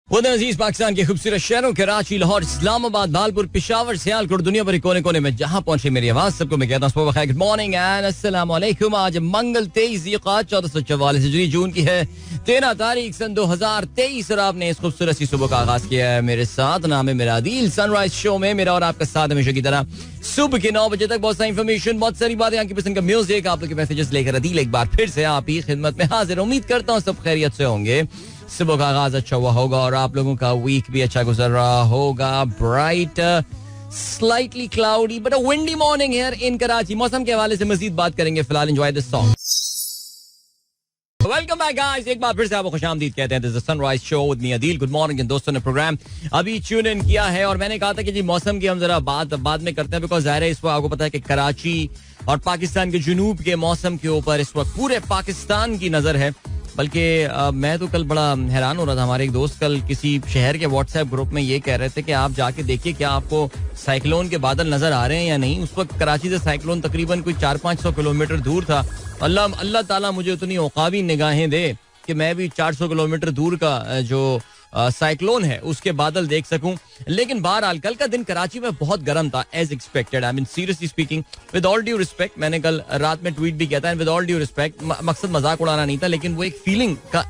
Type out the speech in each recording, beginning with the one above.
अजीज पाकिस्तान के खूबसूरत शहरों कराची, लाहौर, इस्लामाबाद, भालपुर, पिशावर, सियालकोट, दुनिया भर कोने कोने में जहां पहुंचे मेरी आवाज सबको मैं कहता हूं गुड मॉर्निंग एंड अस्सलाम वालेकुम। आज मंगल 23 ज़िक़ात 1444 हिजरी जून की है 13 तारीख सन 2023 और आपने इस खूबसूरत सी सुबह का आगाज किया है मेरे साथ। नाम है मेरा आदिल। सनराइज शो में मेरा और आपका साथ हमेशा की तरह सुबह के 9 बजे तक बहुत सारी इन्फॉर्मेशन, बहुत सारी बातें, आपकी पसंद का म्यूजिक, आप लोग के मैसेजेस लेकर आदिल एक बार फिर से आप ही खिदमत में हाजिर। उम्मीद करता हूँ सब खैरियत से होंगे, सुबह का आगाज अच्छा हुआ होगा और आप लोगों का वीक भी अच्छा गुजर रहा होगा। Bright, slightly cloudy but a windy morning here in Karachi. मौसम के हवाले से मजीद बात करेंगे, फिलहाल enjoy this song. Welcome back guys, एक बार फिर से आपको खुशामदीद कहते हैं। This is sunrise show with me Adil. Good morning. इन दोस्तों ने प्रोग्राम अभी ट्यून इन किया है और मैंने कहा था कि जी मौसम की हम जरा बात बाद में करते हैं, बिकॉज जाहिर है इस वक्त आपको पता है कि कराची और पाकिस्तान के जुनूब के मौसम के ऊपर इस वक्त पूरे पाकिस्तान की नजर है। बल्कि मैं तो कल बड़ा हैरान हो रहा था, हमारे एक दोस्त कल किसी शहर के व्हाट्सएप ग्रुप में ये कह रहे थे कि आप जाके देखिए क्या आपको साइक्लोन के बादल नजर आ रहे हैं या नहीं। उस वक्त कराची से साइक्लोन तकरीबन कोई 400-500 किलोमीटर दूर था। अल्लाह ताला मुझे उतनी औकाबी निगाहें दे कि मैं भी 400 किलोमीटर दूर का जो साइक्लोन है उसके बादल देख सकूं। लेकिन बहरहाल कल का दिन कराची में बहुत गर्म था as expected. I mean seriously speaking, with all due respect, मैंने कल रात में ट्वीट भी किया था, विद ऑल ड्यू रिस्पेक्ट, मकसद मजाक उड़ाना नहीं था, लेकिन वो एक फीलिंग का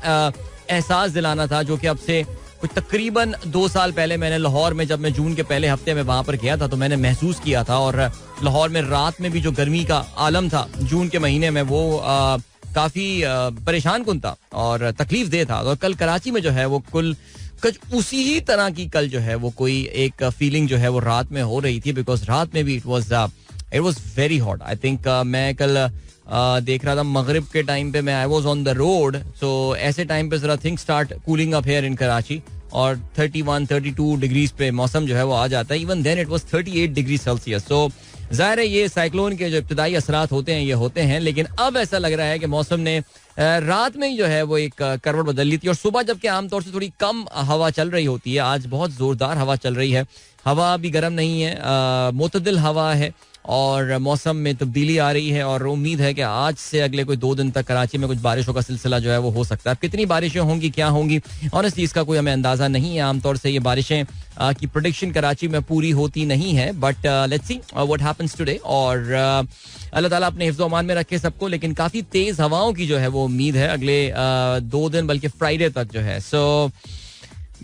एहसास दिलाना था जो कि अब से कुछ तकरीबन 2 साल पहले मैंने लाहौर में, जब मैं जून के पहले हफ्ते में वहां पर गया था तो मैंने महसूस किया था। और लाहौर में रात में भी जो गर्मी का आलम था जून के महीने में वो काफी परेशान कुन था और तकलीफ दे था। और कल कराची में जो है वो कुछ उसी ही तरह की कल जो है वो कोई एक फीलिंग जो है वो रात में हो रही थी, बिकॉज रात में भी it was very hot. I think मैं कल देख रहा था मगरिब के टाइम पे, मैं I was on the road, so ऐसे टाइम पे जरा things start cooling up here in Karachi और 31-32 डिग्रीज पे मौसम जो है वो आ जाता है। Even then it was 38 degree Celsius. So जाहिर है ये साइक्लोन के जो इब्तिदाई असरात होते हैं ये होते हैं, लेकिन अब ऐसा लग रहा है कि मौसम ने रात में ही जो है वो एक करवट बदल ली थी। और सुबह जबकि आमतौर से थोड़ी कम हवा चल रही होती है, आज बहुत जोरदार हवा चल रही है। हवा भी गर्म नहीं है, मुतदिल हवा है और मौसम में तब्दीली आ रही है। और उम्मीद है कि आज से अगले कोई 2 दिन तक कराची में कुछ बारिशों का सिलसिला जो है वो हो सकता है। कितनी बारिशें होंगी, क्या होंगी, ऑनेस्टली इसका कोई हमें अंदाजा नहीं है। आमतौर से ये बारिशें की प्रेडिक्शन कराची में पूरी होती नहीं है, but let's see what happens today. और अल्लाह ताला अपने हिफ्ज़-ओ अमान में रखे सबको। लेकिन काफी तेज हवाओं की जो है वो उम्मीद है अगले 2 दिन, बल्कि फ्राइडे तक जो है। सो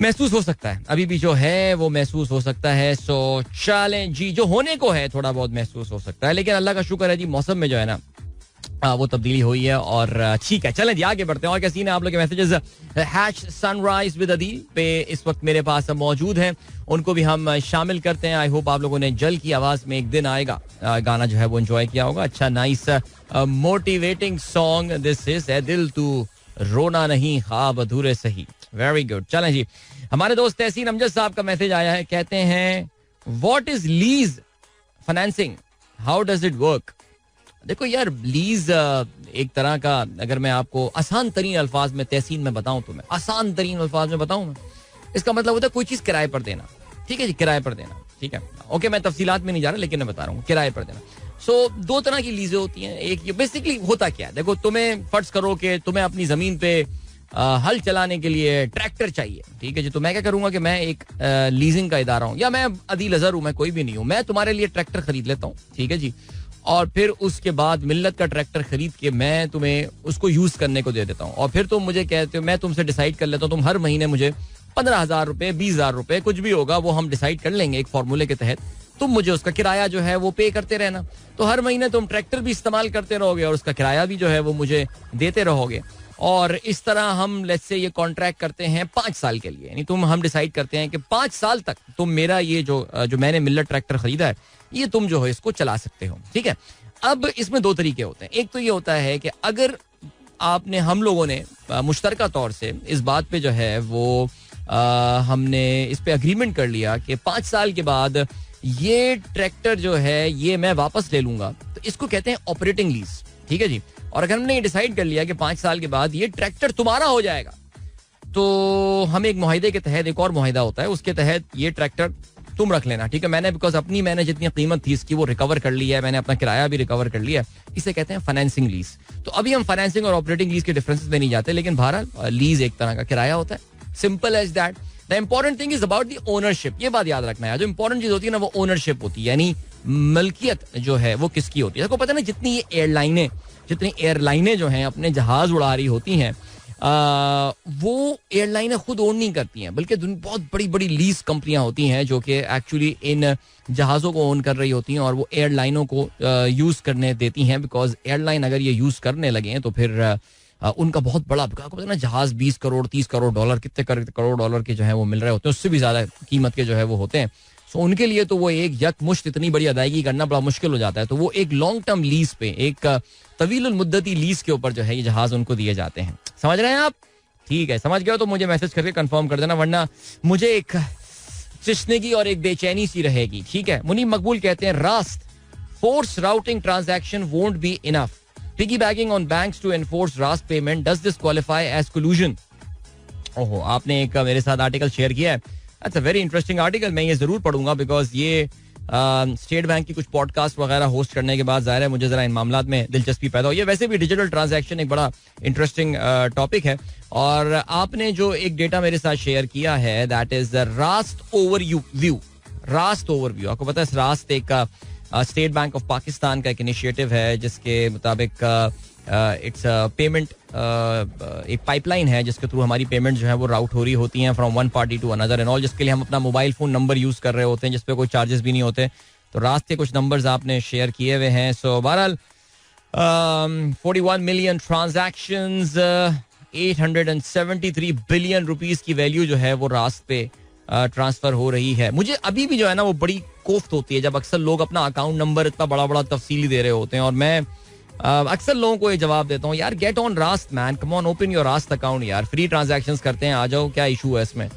महसूस हो सकता है, अभी भी जो है वो महसूस हो सकता है। सो चलें जी, जो होने को है थोड़ा बहुत महसूस हो सकता है, लेकिन अल्लाह का शुक्र है जी मौसम में जो है ना वो तब्दीली हुई है और ठीक है। चलें जी आगे बढ़ते हैं। और क्या सीन है, आप लोग के मैसेजेस #सनराइज विद अदील पे इस वक्त मेरे पास मौजूद हैं, उनको भी हम शामिल करते हैं। आई होप आप लोगों ने जल की आवाज में एक दिन आएगा गाना जो है वो एंजॉय किया होगा। अच्छा, nice motivating song this is. ए दिल तू रोना नहीं, ख्वाब अधूरे सही। Very good. चलें जी, हमारे दोस्त तहसीन अमजद साहब का मैसेज आया है, कहते हैं what is lease financing, how does it work. देखो यार, लीज एक तरह का, अगर मैं आपको आसान तरीन अल्फाज में तहसीन में बताऊं तो मैं आसान तरीन अल्फाज में बताऊं मैं, इसका मतलब होता है कोई चीज किराए पर देना। ठीक है जी, किराए पर देना। ठीक है, ओके, मैं तफसीलात में नहीं जा रहा, लेकिन मैं बता रहा हूँ किराए पर देना। सो 2 तरह की लीजें होती हैं। एक बेसिकली होता क्या है, देखो तुम्हें फर्ज करो कि तुम्हें अपनी जमीन पे हल चलाने के लिए ट्रैक्टर चाहिए। ठीक है जी, तो मैं क्या करूंगा कि मैं एक लीजिंग का इदारा हूं, या मैं अदील अजहर हूं, मैं कोई भी नहीं हूं, मैं तुम्हारे लिए ट्रैक्टर खरीद लेता हूं। ठीक है जी, और फिर उसके बाद मिल्लत का ट्रैक्टर खरीद के मैं तुम्हें उसको यूज करने को दे देता हूँ। और फिर तुम मुझे कहते हो, मैं तुमसे डिसाइड कर लेता हूँ, तुम हर महीने मुझे 15,000 रुपए, 20,000 रुपए, कुछ भी होगा वो हम डिसाइड कर लेंगे एक फॉर्मूले के तहत, तुम मुझे उसका किराया जो है वो पे करते रहना। तो हर महीने तुम ट्रैक्टर भी इस्तेमाल करते रहोगे और उसका किराया भी जो है वो मुझे देते रहोगे। और इस तरह हम लेट्स से ये कॉन्ट्रैक्ट करते हैं 5 साल के लिए, यानी हम डिसाइड करते हैं कि 5 साल तक तुम मेरा ये जो मैंने मिल्लत ट्रैक्टर खरीदा है ये तुम जो है इसको चला सकते हो। ठीक है, अब इसमें 2 तरीके होते हैं। एक तो ये होता है कि अगर आपने, हम लोगों ने मुश्तरका तौर से इस बात पे जो है वो हमने इस पे अग्रीमेंट कर लिया कि 5 साल के बाद ये ट्रैक्टर जो है ये मैं वापस ले लूंगा, तो इसको कहते हैं ऑपरेटिंग लीज। ठीक है जी, और अगर हमने ये डिसाइड कर लिया कि 5 साल के बाद ये ट्रैक्टर तुम्हारा हो जाएगा, तो हम एक मुआहिदे के तहत, एक और मुआहिदा होता है, उसके तहत ये ट्रैक्टर तुम रख लेना। ठीक है, मैंने जितनी कीमत थी इसकी वो रिकवर कर लिया है, मैंने अपना किराया भी रिकवर कर लिया है। इसे कहते हैं फाइनेंसिंग लीज। तो अभी हम फाइनेंसिंग और ऑपरेटिंग लीज के डिफरेंसेस में नहीं जाते, लेकिन बहरहाल लीज एक तरह का किराया होता है, simple as that. The important thing is about the ownership. ये बात याद रखना है, जो इंपॉर्टेंट चीज होती है ना वो ओनरशिप होती है, यानी मलकियत जो है वो किसकी होती है. आपको पता है ना जितनी एयरलाइनें जो हैं अपने जहाज उड़ा रही होती हैं, वो एयरलाइनें खुद ओन नहीं करती हैं, बल्कि बहुत बड़ी बड़ी लीज कंपनियां होती हैं जो कि एक्चुअली इन जहाज़ों को ओन कर रही होती हैं और वो एयरलाइनों को यूज़ करने देती हैं. बिकॉज एयरलाइन अगर ये यूज़ करने लगे हैं तो फिर उनका बहुत बड़ा, आपको पता है ना, जहाज 20 करोड़ 30 करोड़ डॉलर, कितने करोड़ डॉलर के जो है वो मिल रहे होते हैं, उससे भी ज़्यादा कीमत के जो है वो होते हैं. सो उनके लिए तो वो एक यकमुश्त इतनी बड़ी अदायगी करना बड़ा मुश्किल हो जाता है. तो वो एक लॉन्ग टर्म लीज पे, एक तवील मुद्दती लीज के ऊपर जो है ये जहाज उनको दिए जाते हैं. समझ रहे हैं आप? ठीक है, समझ गए हो तो मुझे मैसेज करके कंफर्म कर देना, वरना मुझे एक चिश्नगी और एक बेचैनी सी रहेगी. ठीक है. मुनीब मकबूल कहते हैं Raast force routing transaction won't be enough. Piggybacking on banks to enforce Raast payment, does this qualify as collusion? ओहो, आपने एक मेरे साथ आर्टिकल शेयर किया है. अच्छा, वेरी इंटरेस्टिंग आर्टिकल. मैं ये जरूर पढ़ूंगा बिकॉज ये स्टेट बैंक की कुछ पॉडकास्ट वगैरह होस्ट करने के बाद जाहिर है मुझे जरा इन मामलात में दिलचस्पी पैदा हो. ये वैसे भी डिजिटल ट्रांजैक्शन एक बड़ा इंटरेस्टिंग टॉपिक है. और आपने जो एक डेटा मेरे साथ शेयर किया है दैट इज रास्त ओवरव्यू. रास्त ओवरव्यू, आपको पता है रास्त एक स्टेट बैंक ऑफ पाकिस्तान का एक इनिशिएटिव है जिसके मुताबिक इट्स पेमेंट, एक पाइपलाइन है जिसके थ्रू हमारी पेमेंट जो है वो राउट हो रही होती हैं from one party to another and all, जिसके लिए हम अपना मोबाइल फोन नंबर यूज कर रहे होते हैं जिसपे कोई चार्जेस भी नहीं होते. तो रास्त के कुछ नंबर्स आपने शेयर किए हुए हैं. सो बहरहाल 41 मिलियन ट्रांजैक्शंस, 873 बिलियन रुपीस की वैल्यू जो है वो रास्त पे ट्रांसफर हो रही है. मुझे अभी भी जो है ना वो बड़ी कोफ्त होती है जब अक्सर लोग अपना अकाउंट नंबर इतना बड़ा बड़ा तफसीली दे रहे होते हैं और मैं अक्सर लोगों को ये जवाब देता हूँ, यार गेट ऑन रास्त man, come on open your रास्त अकाउंट यार, फ्री ट्रांजैक्शंस करते हैं, आ जाओ, क्या इशू है इसमें.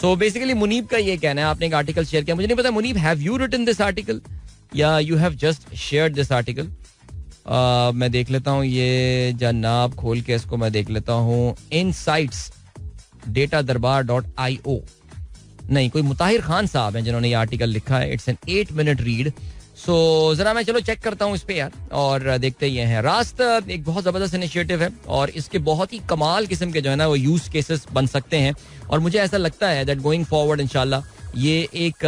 सो बेसिकली मुनीब का ये कहना है, आपने एक आर्टिकल शेयर किया, मुझे नहीं पता Muneeb have you written this article या you have just shared this article. मैं देख लेता हूँ ये जनाब, खोल के इसको मैं देख लेता हूँ. इनसाइट्स datadarbar.io, नहीं, कोई मुताहिर खान साहब हैं जिन्होंने ये आर्टिकल लिखा है. It's an 8 minute read. So जरा मैं चलो चेक करता हूँ इस पे यार और देखते ही हैं. रास्त एक बहुत जबरदस्त इनिशिएटिव है और इसके बहुत ही कमाल किस्म के जो है ना वो यूज केसेस बन सकते हैं और मुझे ऐसा लगता है दैट गोइंग फॉरवर्ड इंशाल्लाह ये एक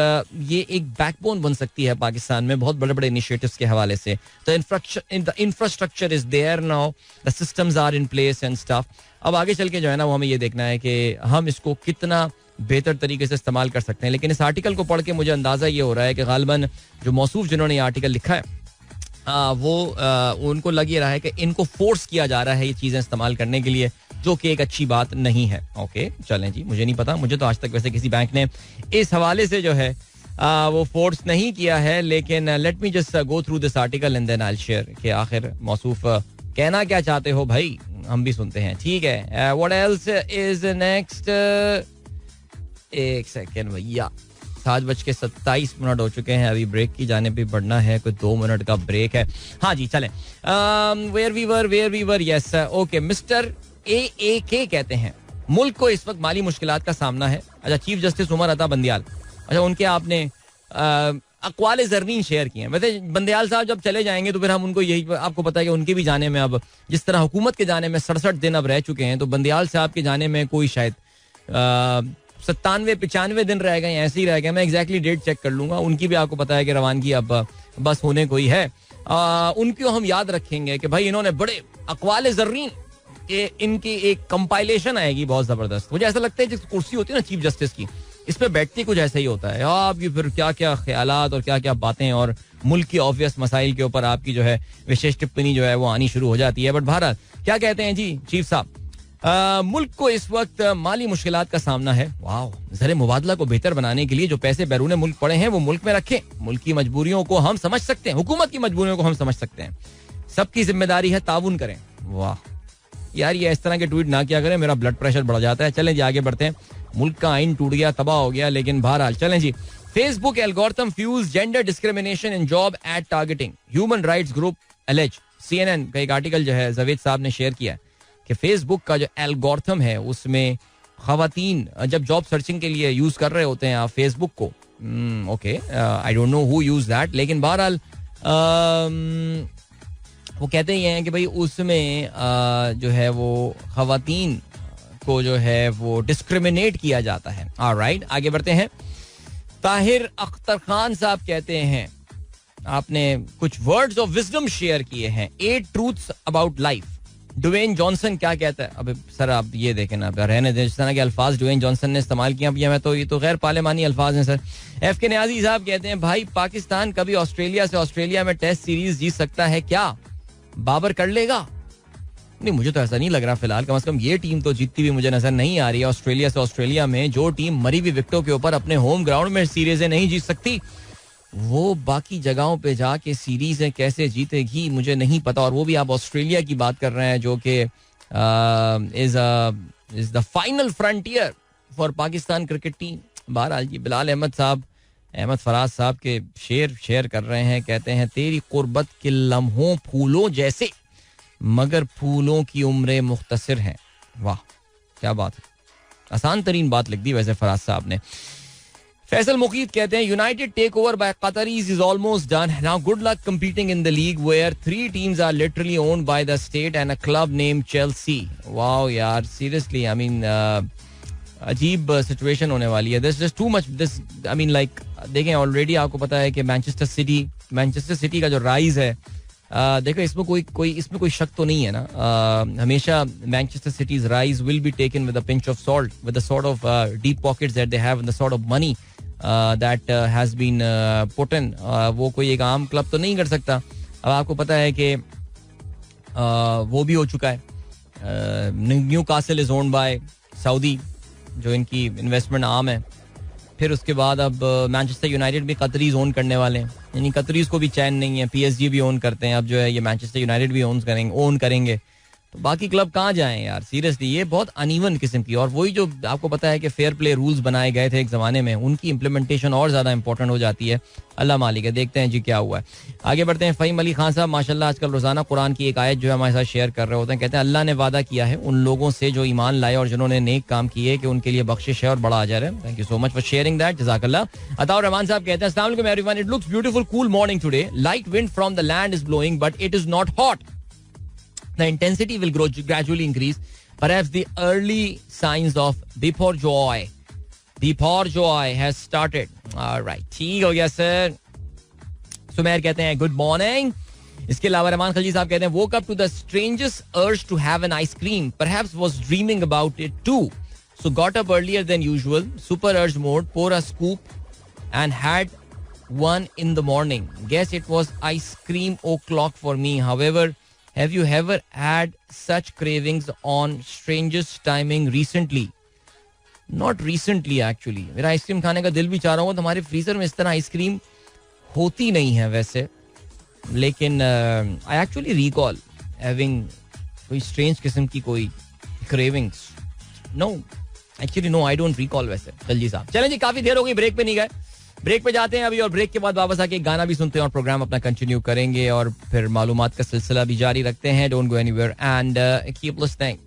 बैकबोन बन सकती है पाकिस्तान में बहुत बड़े बड़े इनिशिएटिव्स के हवाले से. The infrastructure is there now, the systems are in place and stuff. अब आगे चल के जो है ना वो हमें ये देखना है कि हम इसको कितना बेहतर तरीके से इस्तेमाल कर सकते हैं. लेकिन इस आर्टिकल को पढ़ के मुझे अंदाजा ये हो रहा है कि गालिबन जो मौसूफ जिन्होंने ये आर्टिकल लिखा है उनको लग ये रहा है कि इनको फोर्स किया जा रहा है ये चीजें इस्तेमाल करने के लिए, जो कि एक अच्छी बात नहीं है. ओके, चलें जी, मुझे नहीं पता, मुझे तो आज तक वैसे किसी बैंक ने इस हवाले से जो है वो फोर्स नहीं किया है. लेकिन let me just go through this article and then I will share कि आखिर मौसूफ कहना क्या चाहते हो भाई, हम भी सुनते हैं. ठीक है, व्हाट एल्स इज नेक्स्ट. एक सेकेंड भैया, 7:27 हो चुके हैं, अभी ब्रेक की जाने पे बढ़ना है, कोई 2 मिनट का ब्रेक है. हाँ जी चलें. Where we were yes okay. Mister AAK कहते हैं मुल्क को इस वक्त माली मुश्किलात का सामना है. अच्छा, चीफ जस्टिस उमर अता बंदियाल, अच्छा उनके आपने अक़वाल ज़रनीन शेयर किए हैं. वैसे बंदियाल साहब जब चले जाएंगे तो फिर हम उनको यही, आपको पता है कि उनके भी जाने में अब जिस तरह हुकूमत के जाने में 67 दिन अब रह चुके हैं, तो बंदियाल साहब के जाने में कोई शायद 97-95 दिन रह गए, ऐसे ही रह गए. मैं एग्जैक्टली डेट चेक कर लूंगा. उनकी भी आपको पता है कि रवानगी अब बस होने को ही है. उनको हम याद रखेंगे कि भाई इन्होंने बड़े अक़वाल ज़रनीन के, इनकी एक कंपाइलेशन आएगी बहुत जबरदस्त. मुझे ऐसा लगता है जिस कुर्सी होती है ना चीफ जस्टिस की, इस पे बैठते कुछ ऐसा ही होता है. आपकी फिर क्या क्या ख्यालात और क्या क्या बातें और मुल्क की ऑब्वियस मसाइल के ऊपर आपकी जो है विशेष टिप्पणी जो है वो आनी शुरू हो जाती है. बट बहरहाल क्या कहते हैं जी चीफ साहब, मुल्क को इस वक्त माली मुश्किलात का सामना है. वाह, ज़र मुबादला को बेहतर बनाने के लिए जो पैसे बैरून मुल्क पड़े हैं वो मुल्क में रखें. मुल्क की मजबूरियों को हम समझ सकते हैं, हुकूमत की मजबूरियों को हम समझ सकते हैं, सबकी जिम्मेदारी है ताउन करें. वाह यार, ये इस तरह के ट्वीट ना किया करें, मेरा ब्लड प्रेशर बढ़ जाता है. चलें जी आगे बढ़ते हैं. मुल्क का आइन टूट गया, तबाह हो गया, लेकिन बहरहाल चलें जी. Facebook algorithm fuels gender discrimination in job ad targeting, human rights group alleges. CNN का एक आर्टिकल जो है जावेद साहब ने शेयर किया कि फेसबुक का जो एल्गोरिथम है उसमें खवातीन जब जॉब सर्चिंग के लिए यूज कर रहे होते हैं आप फेसबुक को, okay I don't know who use that, लेकिन बहरहाल वो कहते ही हैं कि भाई उसमें जो है वो खवातीन को जो है वो डिस्क्रिमिनेट किया जाता है. ऑलराइट, आगे बढ़ते हैं. ताहिर अख्तर खान साहब कहते हैं आपने कुछ वर्ड्स ऑफ विजडम शेयर किए हैं. 8 truths about life. Dwayne Johnson क्या कहता है? अब सर आप ये देखें ना, रहने दें. जिस तरह के अल्फाज ड्वेन जॉनसन ने इस्तेमाल किया मैं तो ये तो गैर पार्लिमानी अल्फाज हैं सर. एफ के न्याजी साहब कहते हैं भाई पाकिस्तान कभी ऑस्ट्रेलिया से ऑस्ट्रेलिया में टेस्ट सीरीज जीत सकता है क्या? बाबर कर लेगा? नहीं, मुझे तो ऐसा नहीं लग रहा फिलहाल. कम से कम ये टीम तो जीतती हुई मुझे नजर नहीं आ रही है. ऑस्ट्रेलिया से ऑस्ट्रेलिया में जो टीम मरी हुई विकेटों के ऊपर अपने होम ग्राउंड में सीरीजें नहीं जीत सकती, वो बाकी जगहों पे जाके सीरीजें कैसे जीतेगी मुझे नहीं पता. और वो भी आप ऑस्ट्रेलिया की बात कर रहे हैं जो कि is the final frontier for Pakistan cricket team. बहरहाल जी, बिलाल अहमद फराज साहब के शेयर कर रहे हैं. कहते हैं तेरी कुर्बत के लम्हों फूलों जैसे, मगर फूलों की उम्रें मुख्तसर हैं. वाह क्या बात है, आसान तरीन बात लिख दी वैसे फराज साहब ने. फैसल मुकीद कहते हैं United takeover by Qataris is almost done. Now good luck competing in the league where 3 teams are literally owned by the state and a club name Chelsea. Wow यार, सीरियसली आई मीन अजीब situation होने वाली है. This just too much. This I mean like देखें, already आपको पता है कि मैनचेस्टर सिटी का जो राइज है, देखो इसमें कोई शक तो नहीं है ना. हमेशा Manchester City's rise will be taken with a pinch of salt, with the sort of deep pockets that they have and the sort of money that has been put in. वो कोई एक आम क्लब तो नहीं कर सकता. अब आपको पता है कि वो भी हो चुका है. New castle is owned by Saudi, जो इनकी इन्वेस्टमेंट आम है. फिर उसके बाद अब मैनचेस्टर यूनाइटेड भी कतरीज ओन करने वाले हैं. यानी कतरीज को भी चैन नहीं है. PSG भी ओन करते हैं. अब जो है ये मैनचेस्टर यूनाइटेड भी ओन करेंगे. तो बाकी क्लब कहाँ जाएं यार, सीरियसली ये बहुत अनइवन किस्म की. और वही जो आपको पता है कि फेयर प्ले रूल्स बनाए गए थे एक जमाने में, उनकी इंप्लीमेंटेशन और ज्यादा इंपॉर्टेंट हो जाती है. अल्लाह मालिक है, देखते हैं जी क्या हुआ है. आगे बढ़ते हैं. फ़हीम अली खान साहब माशाल्लाह आजकल रोजाना कुरान की एक आयत जो है हमारे साथ शेयर कर रहे होते हैं. कहते हैं अल्लाह ने वादा किया है उन लोगों से जो ईमान लाए और जिन्होंने नेक काम किए कि उनके लिए बख्शिश है और बड़ा अजर है. Thank you so much for sharing that, जज़ाकल्लाह. अताउर रहमान साहब कहते हैं अस्सलाम वालेकुम everyone, it looks beautiful cool morning today. Light wind from the land is blowing but it is not hot. The intensity will gradually increase. Perhaps the early signs of Biparjoy has started. All right, ठीक हो गया sir. Sumer कहते हैं good morning. इसके अलावा रहमान खलजी साहब कहते हैं woke up to the strangest urge to have an ice cream. Perhaps was dreaming about it too. So got up earlier than usual. Super urge mode. Pour a scoop and had one in the morning. Guess it was ice cream o'clock for me. However, have you ever had such cravings on strangest timing recently? Not recently actually. मेरा ice cream खाने का दिल भी चाह रहा हूँ. तो हमारे फ्रीजर में इस तरह आइसक्रीम होती नहीं है वैसे, लेकिन आई एक्चुअली रिकॉल हैविंग कोई स्ट्रेंज किस्म की कोई cravings. No actually no, I don't recall वैसे. खलजी साहब चलें जी, काफी देर हो गई, ब्रेक पे नहीं गए. ब्रेक पे जाते हैं अभी और ब्रेक के बाद वापस आके गाना भी सुनते हैं और प्रोग्राम अपना कंटिन्यू करेंगे और फिर मालूमात का सिलसिला भी जारी रखते हैं. Don't go anywhere and keep listening.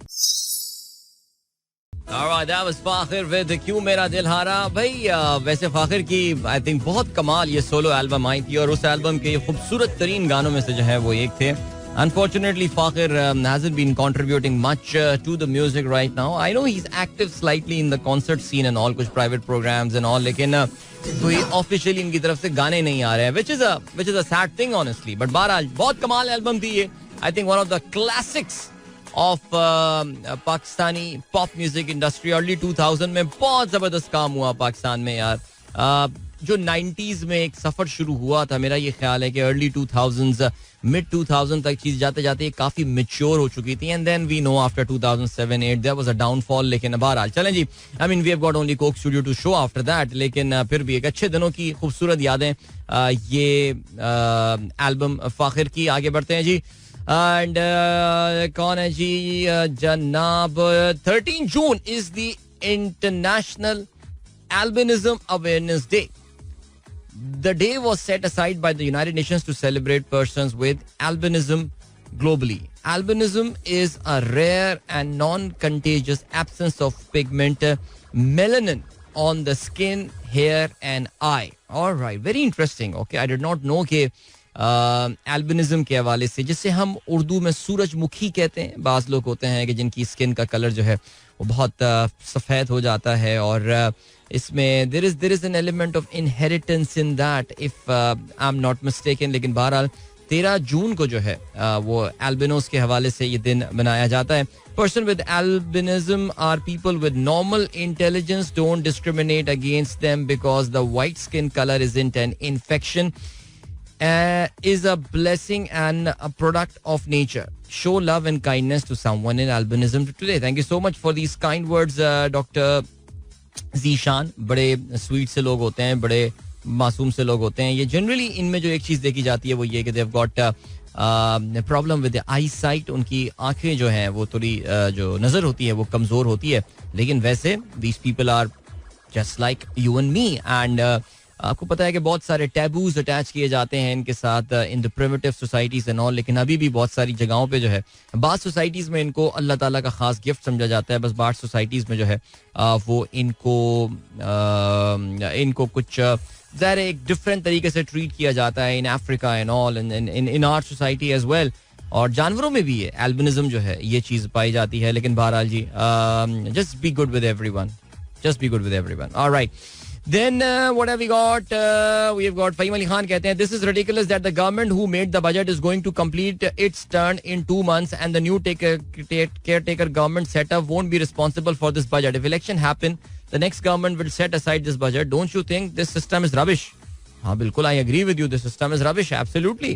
Alright, that was Fakhir with क्यों मेरा दिल हारा. भाई वैसे फाखिर की आई थिंक बहुत कमाल ये सोलो एल्बम आई थी और उस एल्बम के खूबसूरत तरीन गानों में से जो है वो एक थे. Unfortunately, Fakhir hasn't been contributing much to the music right now. I know he's active slightly in the concert scene and all, कुछ private programs and all, लेकिन कोई officially इनकी तरफ से गाने नहीं आ रहे हैं, which is a sad thing honestly. But बहरहाल बहुत कमाल एल्बम थी ये. I think one of the classics of Pakistani pop music industry. early 2000 में बहुत जबरदस्त काम हुआ पाकिस्तान में यार. जो 90s में एक सफर शुरू हुआ था, मेरा ये ख्याल है कि अर्ली 2000s मिड 2000 तक चीज जाते जाते काफी मैच्योर हो चुकी थी. And then we know after 2007-8 there was a downfall. लेकिन बहरहाल चलें जी, I mean we have got only Coke Studio to show after that. लेकिन फिर भी एक अच्छे दिनों की खूबसूरत यादें ये एल्बम फाखिर की. आगे बढ़ते हैं जी. एंड कौन है जी जनाब. 13 June is the international Albinism Awareness Day. The day was set aside by the United Nations to celebrate persons with albinism globally. Albinism is a rare and non-contagious absence of pigment melanin on the skin, hair and eye. All right, very interesting. Okay, I did not know कि albinism के हवाले से, जिसे हम उर्दू में सूरजमुखी कहते हैं. बाज लोग होते हैं कि जिनकी स्किन का कलर जो है वो बहुत सफ़ेद हो जाता है, और इसमें there is an element of inheritance in that if I am not mistaken. लेकिन बहरहाल 13 जून को जो है वो एल्बिनोस के हवाले से ये दिन मनाया जाता है. Person with albinism are people with normal intelligence. Don't discriminate against them because the white skin color isn't an infection. Is a blessing and a product of nature. Show love and kindness to someone in albinism today. Thank you so much for these kind words, Dr. Zishan. बड़े sweet से लोग होते हैं, बड़े मासूम से लोग होते हैं. ये जनरली इनमें जो एक चीज़ देखी जाती है वो ये कि they've got problem with I site. उनकी आंखें जो हैं वो थोड़ी जो नज़र होती है वो कमज़ोर होती है. लेकिन वैसे these people are just like you and me. And आपको पता है कि बहुत सारे टैबूज अटैच किए जाते हैं इनके साथ in the primitive societies and all. लेकिन अभी भी बहुत सारी जगहों पे जो है बाज़ सोसाइटीज़ में इनको अल्लाह ताला का ख़ास गिफ्ट समझा जाता है. बस बाज़ सोसाइटीज़ में जो है वो इनको कुछ ज़ाहिर एक डिफरेंट तरीके से ट्रीट किया जाता है in Africa and all, in our society as well. और जानवरों में भी ये एल्बिनिज्म जो है ये चीज़ पाई जाती है. लेकिन बहरहाल जी, just be good with everyone, just be good with everyone. Alright, then what have we got? We have got Fahim Ali Khan कहते हैं this is ridiculous that the government who made the budget is going to complete its term in 2 months and the new caretaker government setup won't be responsible for this budget. If election happen, the next government will set aside this budget. Don't you think this system is rubbish? हाँ बिल्कुल, I agree with you. This system is rubbish, absolutely.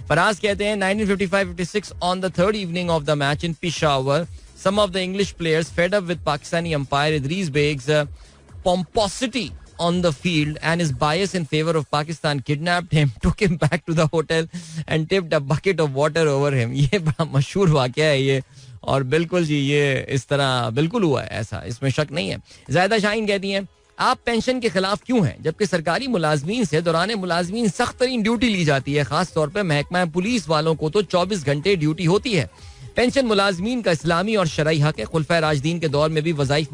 Faraz कहते हैं 1955-56 on the third evening of the match in Peshawar, some of the English players fed up with Pakistani umpire Idris Beg's pomposity on the field and his bias in favor of Pakistan kidnapped him, took him back to the hotel and tipped a bucket of water over him. ये बड़ा मशहूर वाक़या है ये, और बिल्कुल जी ये इस तरह बिल्कुल हुआ है, ऐसा इसमें शक नहीं है. ज़ायदा शाहीन कहती हैं आप पेंशन के खिलाफ क्यों हैं जबकि सरकारी मुलाजमीन से दौरान मुलाजमीन सख्त तरीन ड्यूटी ली जाती है. खास तौर पर महकमा पुलिस वालों को तो 24 घंटे ड्यूटी होती है. पेंशन मुलाजमीन का इस्लामी और शरई हक है. खुलफा राशिदीन के दौर में भी वज़ाइफ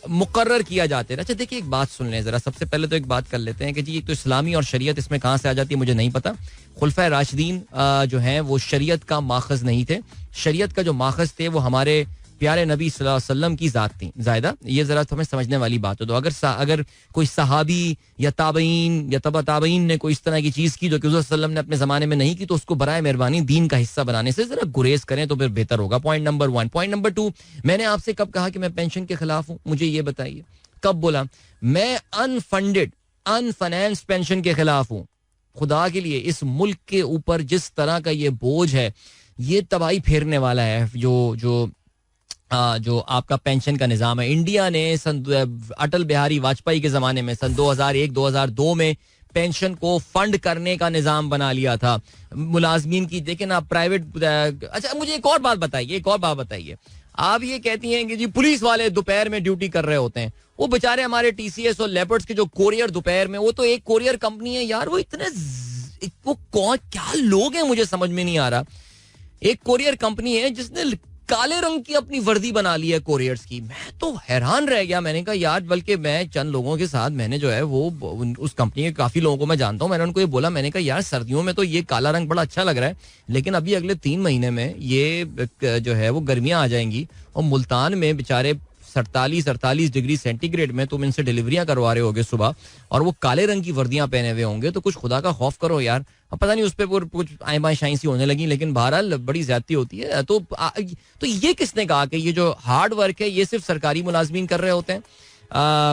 मुकर्रर किया जाते हैं. अच्छा देखिए, एक बात सुन लें जरा. सबसे पहले तो एक बात कर लेते हैं कि जी एक तो इस्लामी और शरीयत इसमें कहाँ से आ जाती है मुझे नहीं पता. खुलफा राशिदीन जो हैं वो शरीयत का माखज़ नहीं थे. शरीयत का जो माखज़ थे वो हमारे प्यारे नबी सल्लल्लाहु अलैहि वसल्लम की ज़ात थी. ज़ायदा ये ज़रा हमें समझने वाली बात हो. तो अगर कोई सहाबी या ताबईन या तबा ताबईन ने कोई इस तरह की चीज़ की जो कि वसल्लम ने अपने ज़माने में नहीं की, तो उसको बराए मेहरबानी दीन का हिस्सा बनाने से ज़रा गुरेज करें तो फिर बेहतर होगा. Point number 1. पॉइंट नंबर 2, मैंने आपसे कब कहा कि मैं पेंशन के खिलाफ हूँ? मुझे ये बताइए कब बोला? मैं अनफंडेड अनफाइनेंस्ड पेंशन के खिलाफ हूँ. खुदा के लिए इस मुल्क के ऊपर जिस तरह का ये बोझ है ये तबाही फेरने वाला है. जो आपका पेंशन का निज़ाम है, इंडिया ने अटल बिहारी वाजपेयी के ज़माने में सन 2001-2002 में पेंशन को फंड करने का निज़ाम बना लिया था मुलाजमीन की. देखें ना प्राइवेट. अच्छा मुझे एक और बात बताइए. आप ये कहती हैं कि जी पुलिस वाले दोपहर में ड्यूटी कर रहे होते हैं. वो बेचारे हमारे TCS और लेपर्ड्स के जो कोरियर दोपहर में, वो तो एक कोरियर कंपनी है यार. वो कौन क्या लोग हैं मुझे समझ में नहीं आ रहा. एक कोरियर कंपनी है जिसने काले रंग की अपनी वर्दी बना ली है कोरियर्स की. मैं तो हैरान रह गया. मैंने कहा यार, बल्कि मैं चंद लोगों के साथ मैंने जो है वो उस कंपनी के काफी लोगों को मैं जानता हूँ. मैंने उनको ये बोला, मैंने कहा यार सर्दियों में तो ये काला रंग बड़ा अच्छा लग रहा है, लेकिन अभी अगले 3 महीने में ये जो है वो गर्मियां आ जाएंगी और मुल्तान में बेचारे 47-48 डिग्री सेंटीग्रेड में तुम इनसे डिलीवरियां करवा रहे होगे सुबह, और वो काले रंग की वर्दियां पहने हुए होंगे. तो कुछ खुदा का खौफ करो यार. अब पता नहीं उस पर कुछ आए बाएं शाई सी होने लगी, लेकिन बहरहाल बड़ी ज्यादती होती है. तो ये किसने कहा कि ये जो हार्ड वर्क है ये सिर्फ सरकारी मुलाजमीन कर रहे होते हैं,